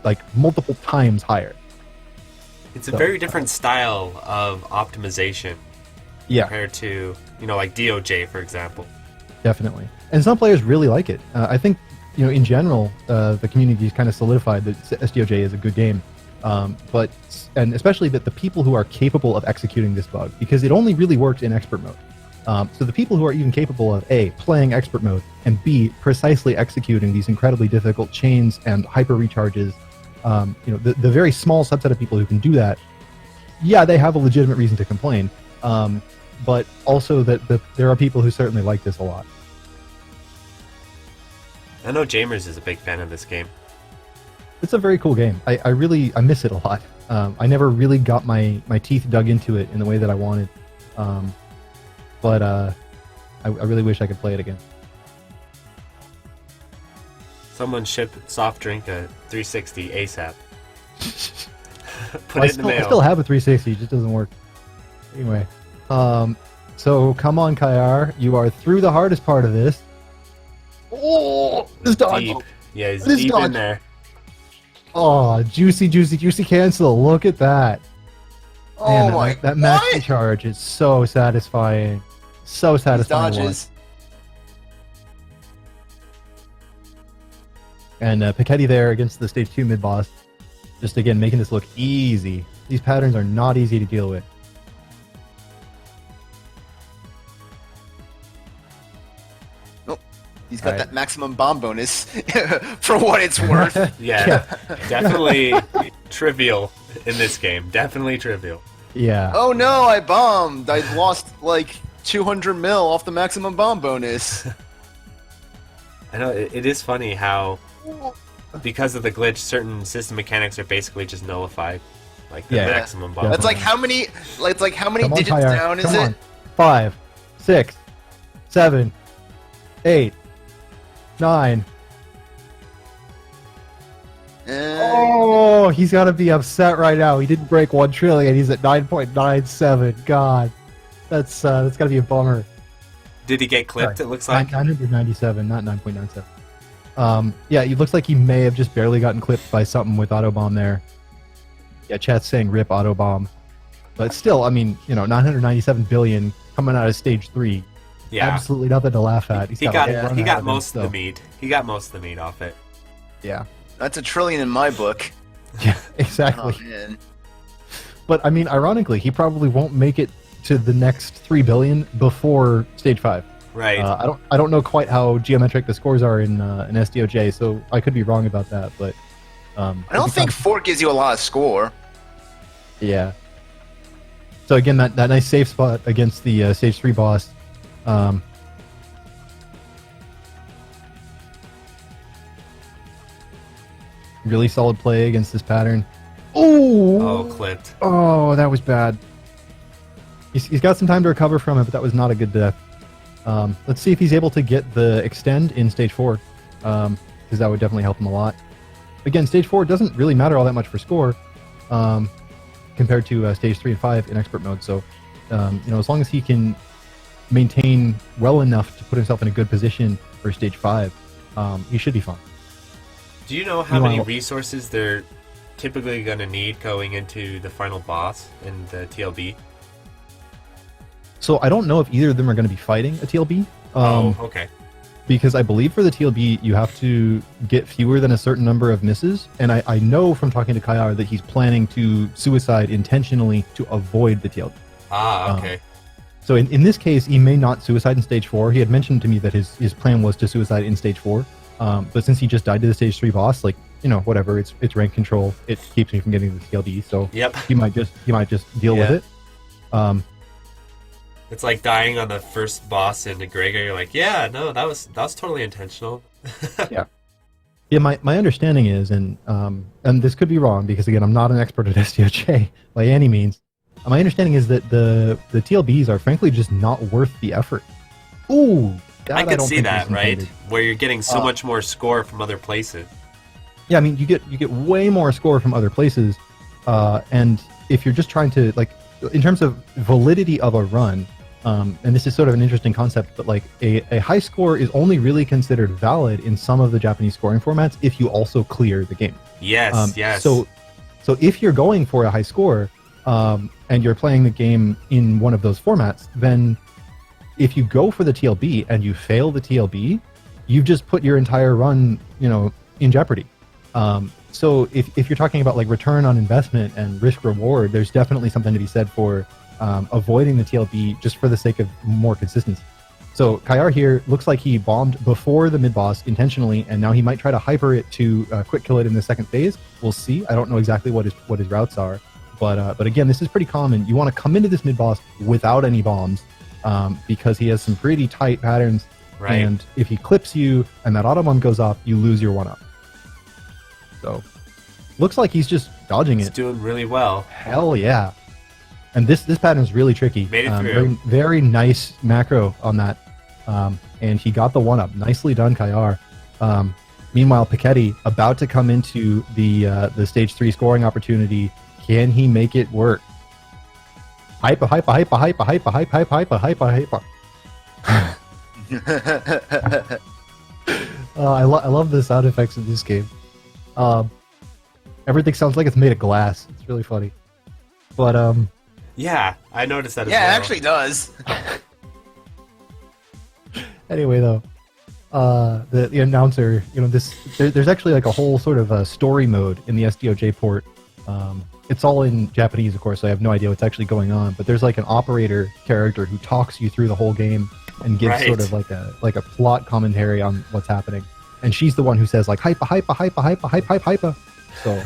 like multiple times higher. It's a very different style of optimization compared to, you know, like DOJ, for example. Definitely. And some players really like it. I think, you know, in general, the community has kind of solidified that SDOJ is a good game. And especially that the people who are capable of executing this bug, because it only really works in expert mode. So the people who are even capable of A, playing expert mode, and B, precisely executing these incredibly difficult chains and hyper recharges, you know, the very small subset of people who can do that, yeah, they have a legitimate reason to complain. But also that there are people who certainly like this a lot. I know Jamers is a big fan of this game. It's a very cool game. I miss it a lot. I never really got my teeth dug into it in the way that I wanted. But I really wish I could play it again. Someone ship Softdrink a 360 ASAP. Put it in the mail. I still have a 360, it just doesn't work. Anyway, so come on, Kayar, you are through the hardest part of this. Oh, this dodge! Deep. Yeah, he's deep in there. Oh, juicy cancel! Look at that. Oh man, my! That maxi charge is so satisfying. So satisfying. Dodges. And Peketti there against the stage 2 mid boss, just again making this look easy. These patterns are not easy to deal with. Nope. He's got that maximum bomb bonus for what it's worth. Yeah, definitely trivial in this game. Definitely trivial. Yeah. Oh no, I bombed. I lost like 200 mil off the maximum bomb bonus. I know, it is funny how, because of the glitch, certain system mechanics are basically just nullified. Like the maximum bomb. That's like how many digits Kayar. down is it? 5, 6, 7, 8, 9. Oh, he's got to be upset right now. He didn't break 1 trillion. He's at 9.97. God, that's got to be a bummer. Did he get clipped? Sorry. It looks like 997, not 9.97. Yeah, it looks like he may have just barely gotten clipped by something with Autobomb there. Yeah, chat's saying rip Autobomb. But still, I mean, you know, 997 billion coming out of stage 3. Yeah, absolutely nothing to laugh at. He got most of the meat. He got most of the meat off it. Yeah, that's $1 trillion in my book. Yeah, exactly. Oh, man. But I mean, ironically, he probably won't make it to the next 3 billion before stage 5. Right. I don't know quite how geometric the scores are in SDOJ, so I could be wrong about that. But I don't think 4 gives you a lot of score. Yeah. So again, that nice safe spot against the stage 3 boss. Really solid play against this pattern. Oh, clipped. Oh, that was bad. He's got some time to recover from it, but that was not a good death. Let's see if he's able to get the extend in stage 4, because that would definitely help him a lot. Again, stage 4 doesn't really matter all that much for score compared to stage 3 and 5 in expert mode. So, as long as he can maintain well enough to put himself in a good position for stage 5, he should be fine. Do you know how many resources they're typically going to need going into the final boss in the TLB? So I don't know if either of them are going to be fighting a TLB. Okay. Because I believe for the TLB, you have to get fewer than a certain number of misses. And I know from talking to Kayar that he's planning to suicide intentionally to avoid the TLB. Okay. So in this case, he may not suicide in stage 4. He had mentioned to me that his plan was to suicide in stage 4. But since he just died to the stage 3 boss, whatever, it's rank control. It keeps me from getting the TLB. So yep. he might just deal with it. It's like dying on the first boss in Gregor. You're like, yeah, no, that was totally intentional. Yeah. Yeah, my understanding is, and this could be wrong because again, I'm not an expert at SDOJ by any means. My understanding is that the TLBs are frankly just not worth the effort. Ooh, that I can don't see think that, is right? intended. Where you're getting so much more score from other places. Yeah, I mean, you get way more score from other places, and if you're just trying to in terms of validity of a run, and this is sort of an interesting concept, but a high score is only really considered valid in some of the Japanese scoring formats if you also clear the game. Yes, yes. So if you're going for a high score, and you're playing the game in one of those formats, then if you go for the TLB and you fail the TLB, you've just put your entire run, in jeopardy. So if you're talking about return on investment and risk reward, there's definitely something to be said for avoiding the TLB just for the sake of more consistency. So Kayar here looks like he bombed before the mid-boss intentionally, and now he might try to hyper it to quick kill it in the second phase. We'll see. I don't know exactly what his routes are, but again, this is pretty common. You want to come into this mid-boss without any bombs because he has some pretty tight patterns. Right. And if he clips you and that auto bomb goes off, you lose your 1-up. So looks like he's just dodging it. He's doing really well. Hell yeah. And this pattern is really tricky. Made it through. Very, very nice macro on that. And he got the 1-up. Nicely done, Kayar. Meanwhile, Peketti about to come into the stage 3 scoring opportunity. Can he make it work? Hypa, hypa, hypa, hypa, hypa, hypa, hypa, hypa, hypa. I love the sound effects in this game. Everything sounds like it's made of glass. It's really funny. But yeah, I noticed that as Yeah, well. it actually does. Anyway, though, the announcer, there's actually a whole sort of a story mode in the SDOJ port. It's all in Japanese, of course, so I have no idea what's actually going on. But there's an operator character who talks you through the whole game and gives Right. sort of a plot commentary on what's happening. And she's the one who says hypa, hypa, hypa, hypa, hypa, hypa. So,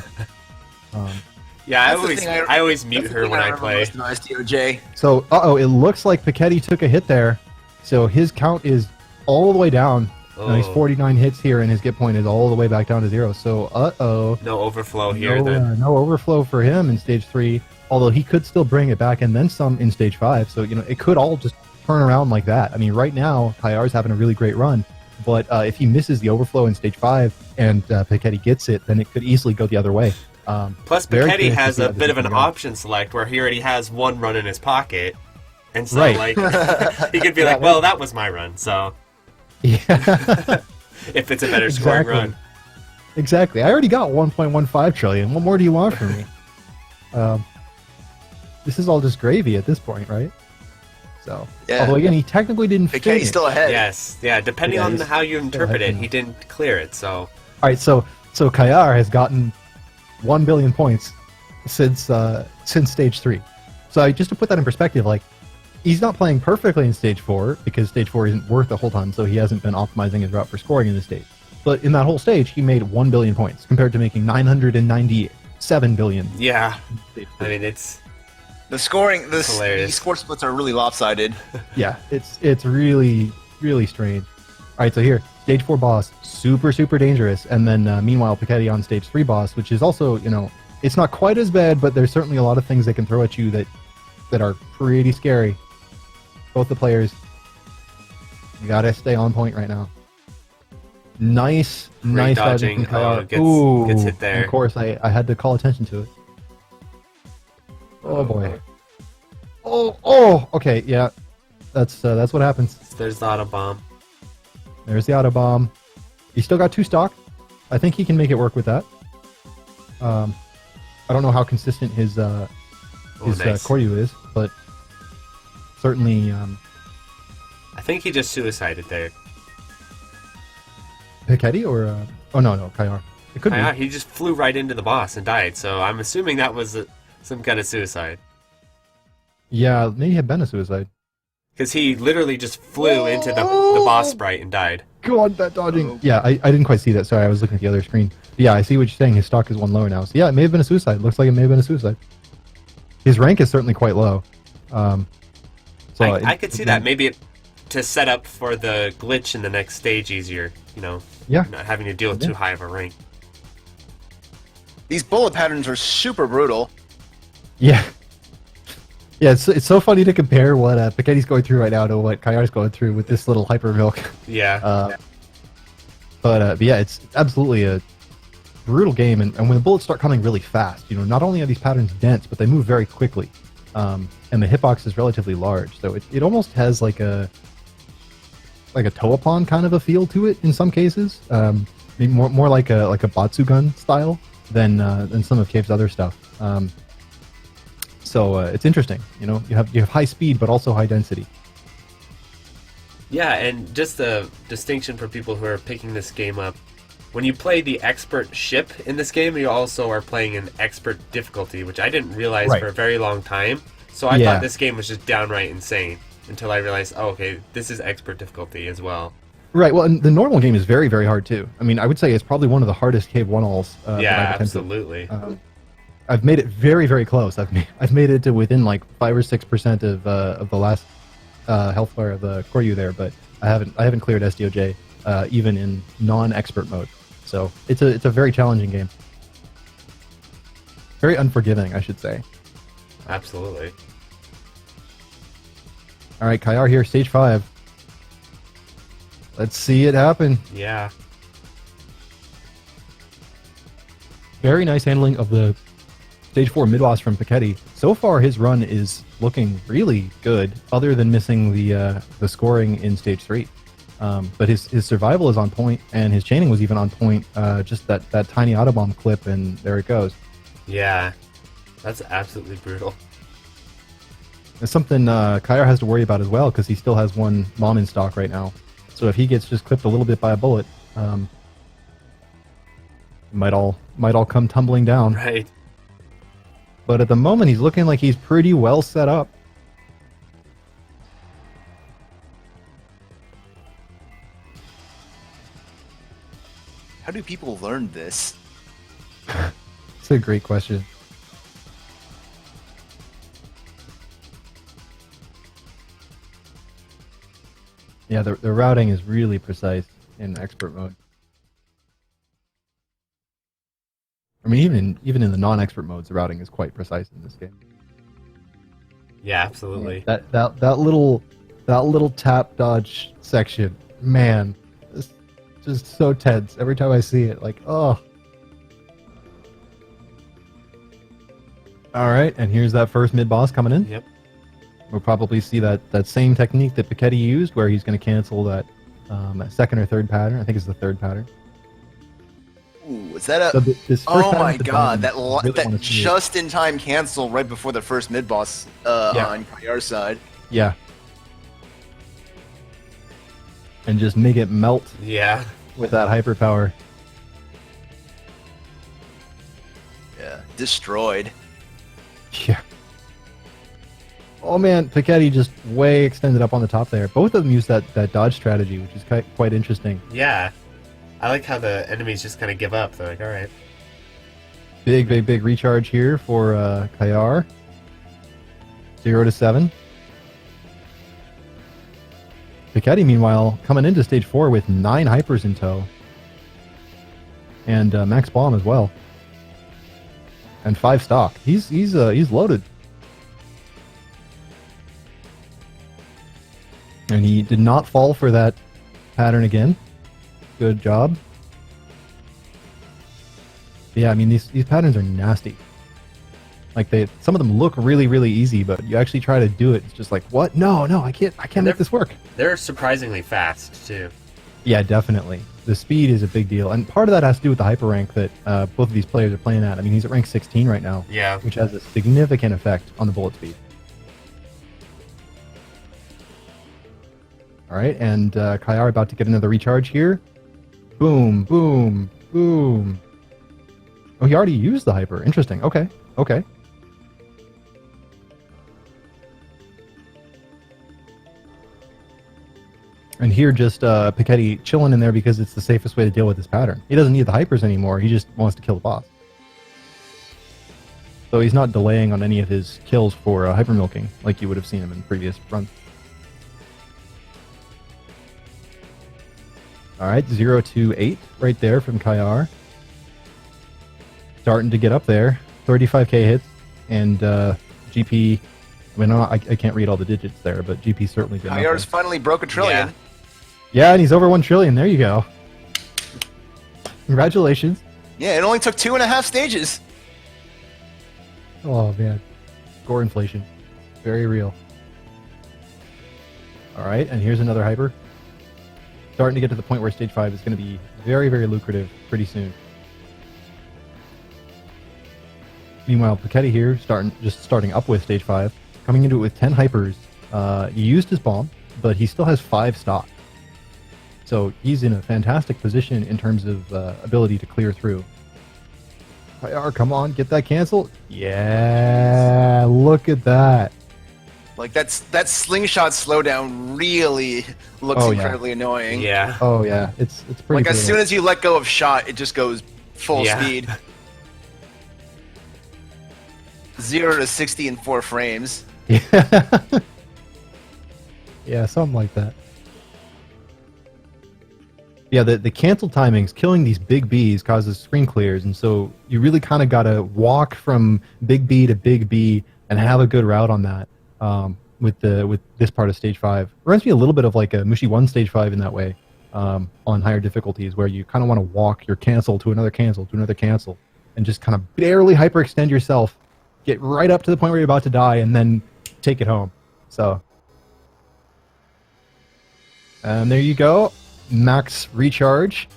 Yeah, That's the thing I always mute That's the her thing when I remember play. most about SDOJ. So, it looks like Peketti took a hit there. So his count is all the way down. He's Oh. 49 hits here, and his get point is all the way back down to 0. So, No overflow here then. no overflow for him in stage 3. Although he could still bring it back and then some in stage 5. So, it could all just turn around like that. I mean, right now, Kayar's having a really great run. But if he misses the overflow in stage 5 and Peketti gets it, then it could easily go the other way. Plus, very Peketti curious to has see a how this bit of is an gonna go. option select where he already has one run in his pocket. And so, Right. he could be like, well, that was my run, so Yeah. if it's a better scoring run. Exactly. I already got 1.15 trillion. What more do you want from me? This is all just gravy at this point, right? So, Yeah. although again, he technically didn't Pekketti's finish. still ahead. Yes, yeah, depending Yeah, on he's how you interpret ahead it, now. he didn't clear it, so... All right, so Kayar has gotten 1 billion points since stage 3. So just to put that in perspective, he's not playing perfectly in stage 4 because stage 4 isn't worth a whole ton, so he hasn't been optimizing his route for scoring in this stage. But in that whole stage, he made 1 billion points compared to making 997 billion. Yeah, in stage I 3. mean, it's... The scoring, the Hilarious. score splits are really lopsided. Yeah, it's really, really strange. All right, so here, stage 4 boss, super, super dangerous. And then meanwhile, Peketti on stage 3 boss, which is also, it's not quite as bad, but there's certainly a lot of things they can throw at you that are pretty scary. Both the players. You gotta stay on point right now. Nice Great dodging dodging. from Kayar. Gets hit there. Of course, I had to call attention to it. Oh boy. Oh. Okay, yeah. That's what happens. There's the auto bomb. There's the auto bomb. He's still got 2 stock. I think he can make it work with that. I don't know how consistent his nice. Koryu is, but certainly I think he just suicided there. Peketti or oh no, Kayar. It could be. He just flew right into the boss and died, so I'm assuming that was some kind of suicide. Yeah, maybe it had been a suicide. Because he literally just flew into the boss sprite and died. Go on, that dodging. Yeah, I didn't quite see that. Sorry, I was looking at the other screen. But yeah, I see what you're saying. His stock is 1 lower now. So yeah, it may have been a suicide. Looks like it may have been a suicide. His rank is certainly quite low. I could see that. Maybe to set up for the glitch in the next stage easier. Yeah. Not having to deal with too high of a rank. These bullet patterns are super brutal. Yeah. Yeah, it's so funny to compare what Peketti's going through right now to what Kayar's going through with this little hyper milk. Yeah. But yeah, it's absolutely a brutal game, and when the bullets start coming really fast, not only are these patterns dense, but they move very quickly, and the hitbox is relatively large, so it almost has like a Toapon kind of a feel to it in some cases, maybe more like a Batsugun style than some of Cave's other stuff. So it's interesting, you have high speed but also high density. Yeah, and just a distinction for people who are picking this game up. When you play the expert ship in this game, you also are playing an expert difficulty, which I didn't realize for a very long time. So I thought this game was just downright insane until I realized, oh, okay, this is expert difficulty as well. Right, well, and the normal game is very, very hard too. I mean, I would say it's probably one of the hardest Cave 1-alls. Yeah, absolutely. I've made it very, very close. I've made it to within like 5 or 6% of the last health bar of the Koryu there, but I haven't cleared SDOJ even in non-expert mode. So it's a very challenging game. Very unforgiving, I should say. Absolutely. All right, Kayar here, stage 5. Let's see it happen. Yeah. Very nice handling of the stage 4 mid-boss from Peketti. So far, his run is looking really good, other than missing the scoring in stage 3. But his survival is on point, and his chaining was even on point. Just that tiny autobomb clip, and there it goes. Yeah, that's absolutely brutal. It's something Kayar has to worry about as well, because he still has 1 mom in stock right now. So if he gets just clipped a little bit by a bullet, it might all come tumbling down. Right. But at the moment, he's looking like he's pretty well set up. How do people learn this? It's a great question. Yeah, the routing is really precise in expert mode. I mean, even in the non-expert modes, the routing is quite precise in this game. Yeah, absolutely. That little tap dodge section, man, it's just so tense every time I see it. Like, oh. All right, and here's that first mid boss coming in. Yep. We'll probably see that same technique that Peketti used, where he's going to cancel that second or third pattern. I think it's the third pattern. Ooh, is that a? So this first oh pattern my at the god! bottom, That just-in-time cancel right before the first mid boss on Kayar's side. Yeah. And just make it melt. Yeah. With that hyper power. Yeah, destroyed. Yeah. Oh man, Peketti just way extended up on the top there. Both of them use that dodge strategy, which is quite interesting. Yeah. I like how the enemies just kind of give up. They're like, alright. Big recharge here for Kayar. 0 to 7. Peketti, meanwhile, coming into stage 4 with 9 hypers in tow. And max bomb as well. And 5 stock. He's loaded. And he did not fall for that pattern again. Good job. Yeah, I mean, these patterns are nasty. Like, some of them look really, really easy, but you actually try to do it, it's just like, what? No, I can't make this work. They're surprisingly fast, too. Yeah, definitely. The speed is a big deal, and part of that has to do with the hyper rank that both of these players are playing at. I mean, he's at rank 16 right now, Yeah. which has a significant effect on the bullet speed. All right, and Kayar about to get another recharge here. Boom, boom, boom. Oh, he already used the hyper. Interesting. Okay. And here, just Peketti chilling in there because it's the safest way to deal with this pattern. He doesn't need the hypers anymore. He just wants to kill the boss. So he's not delaying on any of his kills for hyper milking like you would have seen him in previous runs. All right, 0-8 right there from Kayar. Starting to get up there. 35k hits, and GP. I mean, I can't read all the digits there, but GP certainly did. Kayar's finally broke 1 trillion. Yeah, and he's over 1 trillion. There you go. Congratulations. Yeah, it only took 2.5 stages. Oh, man. Score inflation. Very real. All right, and here's another hyper. Starting to get to the point where stage 5 is going to be very, very lucrative pretty soon. Meanwhile, Peketti here, starting up with stage 5, coming into it with 10 hypers. He used his bomb, but he still has 5 stock. So he's in a fantastic position in terms of ability to clear through. Kayar, come on, get that cancel. Yeah, look at that. Like, that slingshot slowdown really looks incredibly annoying. Yeah. Oh yeah, it's pretty. Like, as soon as you let go of shot, it just goes full speed. 0 to 60 in 4 frames. Yeah. Yeah, something like that. Yeah, the cancel timings, killing these big Bs causes screen clears, and so you really kind of got to walk from big B to big B and have a good route on that with this part of stage 5. Reminds me a little bit of like a Mushi 1 stage 5 in that way on higher difficulties, where you kind of want to walk your cancel to another cancel to another cancel and just kind of barely hyperextend yourself, get right up to the point where you're about to die, and then take it home. So, and there you go. Max recharge.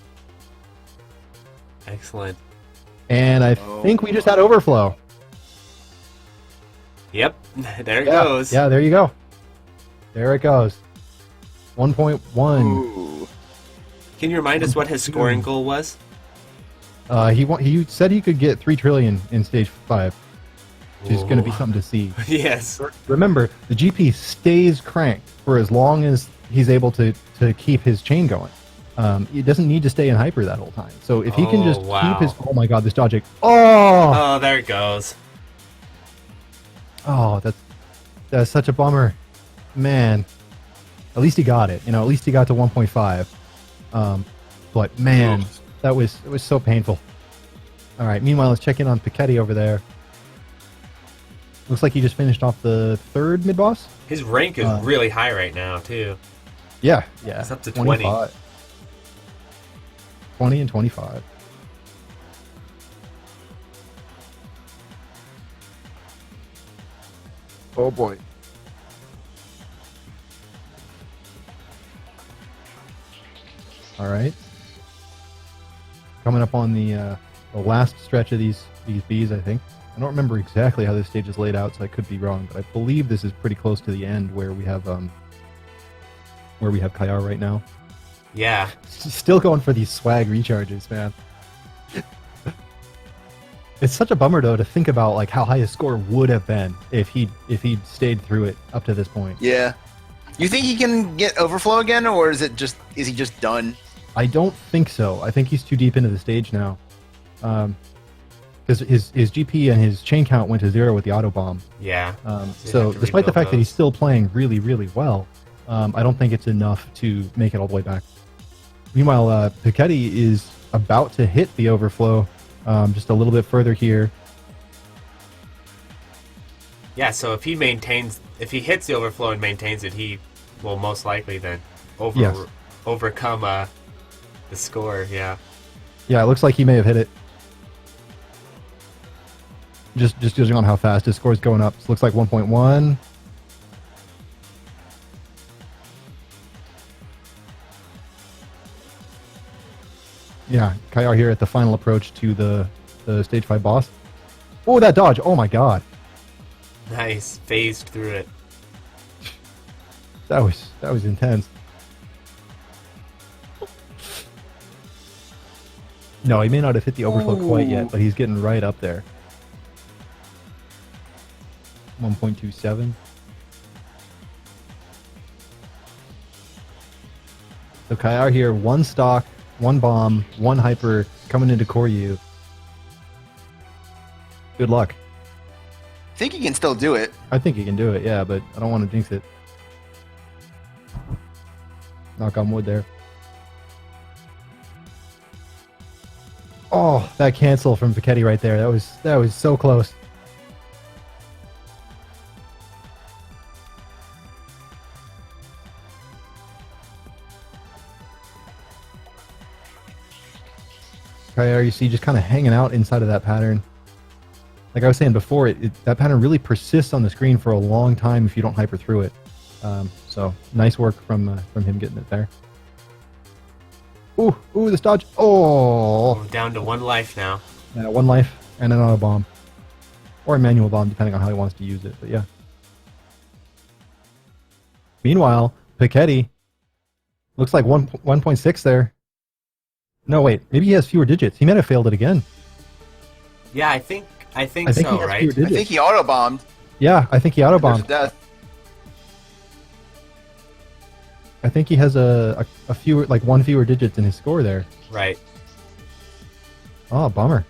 Excellent. And I think we just had overflow. Yep. There it goes. Yeah, there you go. There it goes. 1.1. Ooh. Can you remind us what his scoring goal was? He said he could get 3 trillion in stage 5. Which is going to be something to see. Yes. Remember, the GP stays cranked for as long as he's able to keep his chain going. He doesn't need to stay in hyper that whole time. So if he can just keep his... Oh my god, this dodging. Oh, there it goes. Oh, that's such a bummer. Man. At least he got it. At least he got to 1.5. But man, it was so painful. All right, meanwhile, let's check in on Peketti over there. Looks like he just finished off the 3rd mid-boss. His rank is really high right now, too. Yeah. It's up to 20. 20 and 25. Oh boy. All right. Coming up on the last stretch of these Bs, I think. I don't remember exactly how this stage is laid out, so I could be wrong, but I believe this is pretty close to the end where we have Kayar right now. Yeah. Still going for these swag recharges, man. It's such a bummer though to think about like how high his score would have been if he'd stayed through it up to this point. Yeah. You think he can get overflow again, or is he just done? I don't think so. I think he's too deep into the stage now. Because his GP and his chain count went to 0 with the auto bomb. Yeah. So despite the fact that he's still playing really, really well, I don't think it's enough to make it all the way back. Meanwhile, Peketti is about to hit the overflow just a little bit further here. Yeah, so if he hits the overflow and maintains it, he will most likely then Yes. overcome the score. Yeah. Yeah, it looks like he may have hit it. Just judging on how fast his score is going up. It looks like 1.1. Yeah, Kayar here at the final approach to the stage 5 boss. Oh, that dodge! Oh my god, Nice. Phased through it. that was intense. No, he may not have hit the overflow quite yet, but he's getting right up there. 1.27. So Kayar here, one stock, one bomb, one hyper coming into Koryu. Good luck. I think he can still do it. I think he can do it, yeah, but I don't want to jinx it. Knock on wood there. Oh, that cancel from Peketti right there. That was so close. Kayar, you see, just kind of hanging out inside of that pattern. Like I was saying before, that pattern really persists on the screen for a long time if you don't hyper through it. So nice work from him getting it there. Ooh, this dodge. Oh, Down to 1 life now. yeah, 1 life and an auto bomb, or a manual bomb, depending on how he wants to use it. But yeah. Meanwhile, Peketti looks like 1.6 there. No, wait, maybe he has fewer digits. He might have failed it again. Yeah, I think I think so, he has right? fewer I digits. think he auto bombed. Yeah, I think he auto bombed. Death. I think he has a fewer, like 1 fewer digits in his score there. Right. Oh, bummer.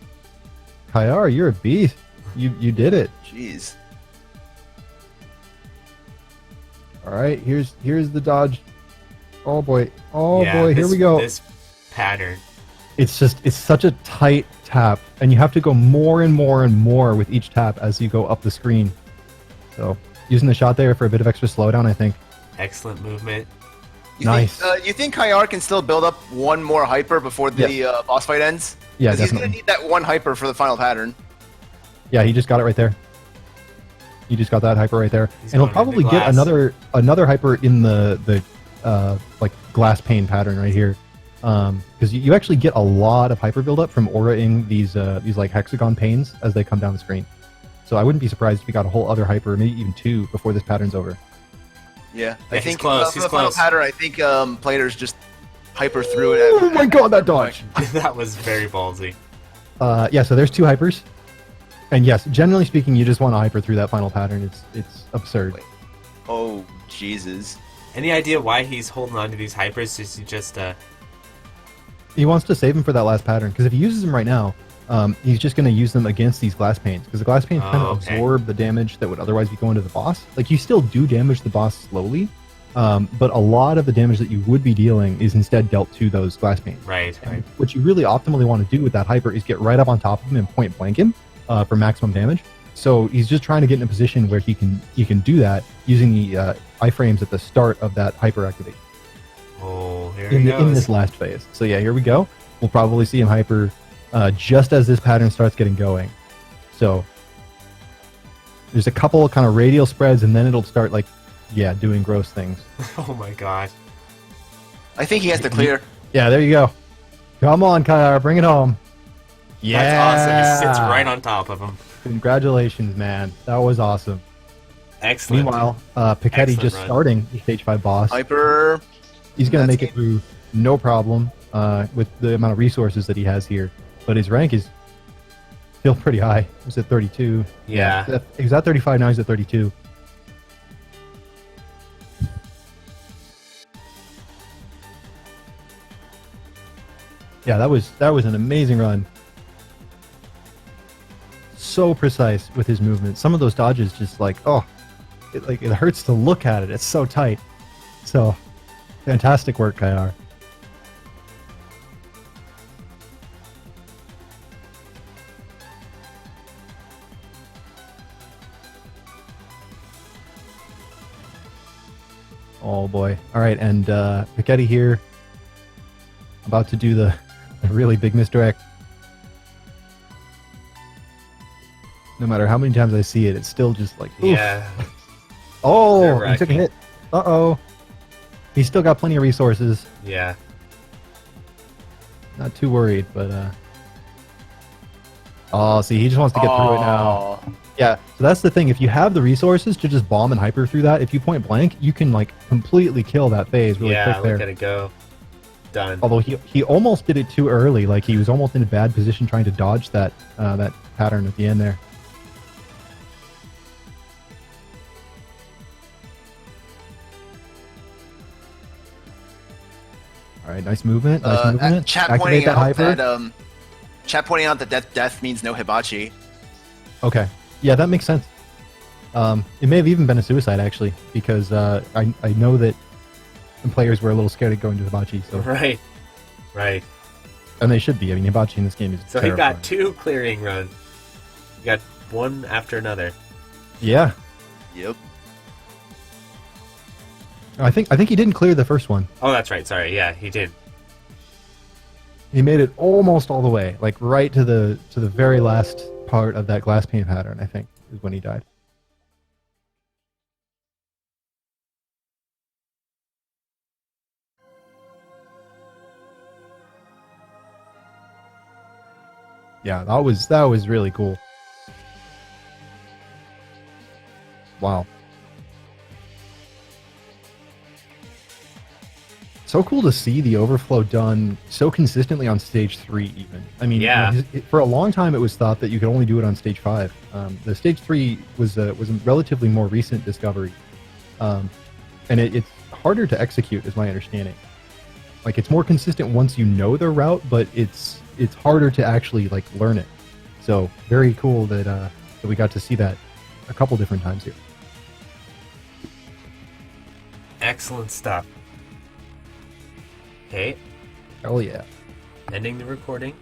Kayar, you're a beast. You did it. Jeez. All right, here's the dodge. Oh boy. Oh Yeah, boy, here we go. This pattern. It's such a tight tap, and you have to go more and more and more with each tap as you go up the screen. So using the shot there for a bit of extra slowdown, I think. Excellent movement. Nice. You think Kayar can still build up 1 more hyper before the boss fight ends? Yeah, Because he's definitely. gonna need that 1 hyper for the final pattern. Yeah, he just got it right there. He just got that hyper right there, He's and he'll going probably into get glass. another hyper in the like glass pane pattern right here, because you actually get a lot of hyper buildup from auraing these like hexagon panes as they come down the screen. So I wouldn't be surprised if we got a whole other hyper, maybe even 2, before this pattern's over. Yeah, Yeah, I he's think close, for he's the final close. pattern, I think players just hyper through it. Oh my god, that dodge! That was very ballsy. Yeah, so there's 2 hypers, and yes, generally speaking, you just want to hyper through that final pattern. It's absurd. Wait. Oh Jesus! Any idea why he's holding on to these hypers? Is he just He wants to save him for that last pattern, because if he uses them right now, he's just going to use them against these glass panes, because the glass panes kind of okay. absorb the damage that would otherwise be going to the boss. Like, you still do damage the boss slowly, but a lot of the damage that you would be dealing is instead dealt to those glass panes. right? And what you really optimally want to do with that hyper is get right up on top of him and point blank him for maximum damage. So he's just trying to get in a position where he can do that using the iframes at the start of that hyper activation Oh, here in he goes. this last phase. So yeah, here we go. We'll probably see him hyper just as this pattern starts getting going. So there's a couple of kind of radial spreads, and then it'll start like, yeah, doing gross things. Oh my god. I think he has to clear. Yeah, there you go. Come on, Kayar, bring it home. Yeah, That's awesome. He sits right on top of him. Congratulations, man. That was awesome. Excellent. Meanwhile, Peketti Excellent just run. starting the stage 5 boss. Hyper. He's going to That's make it through no problem with the amount of resources that he has here. But his rank is still pretty high. He's at 32. Yeah. He's at 35, now he's at 32. Yeah, that was an amazing run. So precise with his movement. Some of those dodges just like, oh, it hurts to look at it. It's so tight. So, fantastic work, Kayar. Oh boy. All right, and Peketti here, about to do the really big misdirect. No matter how many times I see it, it's still just like, oof. Yeah. Oh, he Nerve-wracking. took a hit. Uh-oh. He's still got plenty of resources. Yeah. Not too worried, but oh, see, he just wants to get through it now. Oh. Yeah, so that's the thing. If you have the resources to just bomb and hyper through that, if you point blank, you can like completely kill that phase really Yeah, quick there. look at it go. Done. Although he almost did it too early, like he was almost in a bad position trying to dodge that that pattern at the end there. All right, nice movement. Nice movement. Chat Activate pointing that out hyper. that chat pointing out that death means no hibachi. Okay, yeah, that makes sense. It may have even been a suicide actually, because I know that some players were a little scared of going to hibachi. So Right. Right. and they should be. I mean, hibachi in this game is So terrifying. he got 2 clearing runs. He got one after another. Yeah, Yep. I think he didn't clear the first one. Oh, that's right. Sorry. Yeah, he did. He made it almost all the way, like right to the very last part of that glass pane pattern. I think is when he died. Yeah, that was really cool. Wow. So cool to see the overflow done so consistently on stage 3 even. I mean, Yeah. for a long time it was thought that you could only do it on stage 5. The stage 3 was a relatively more recent discovery. And it's harder to execute is my understanding. Like it's more consistent once you know the route, but it's harder to actually like learn it. So very cool that we got to see that a couple different times here. Excellent stuff. Okay, Hell yeah. ending the recording.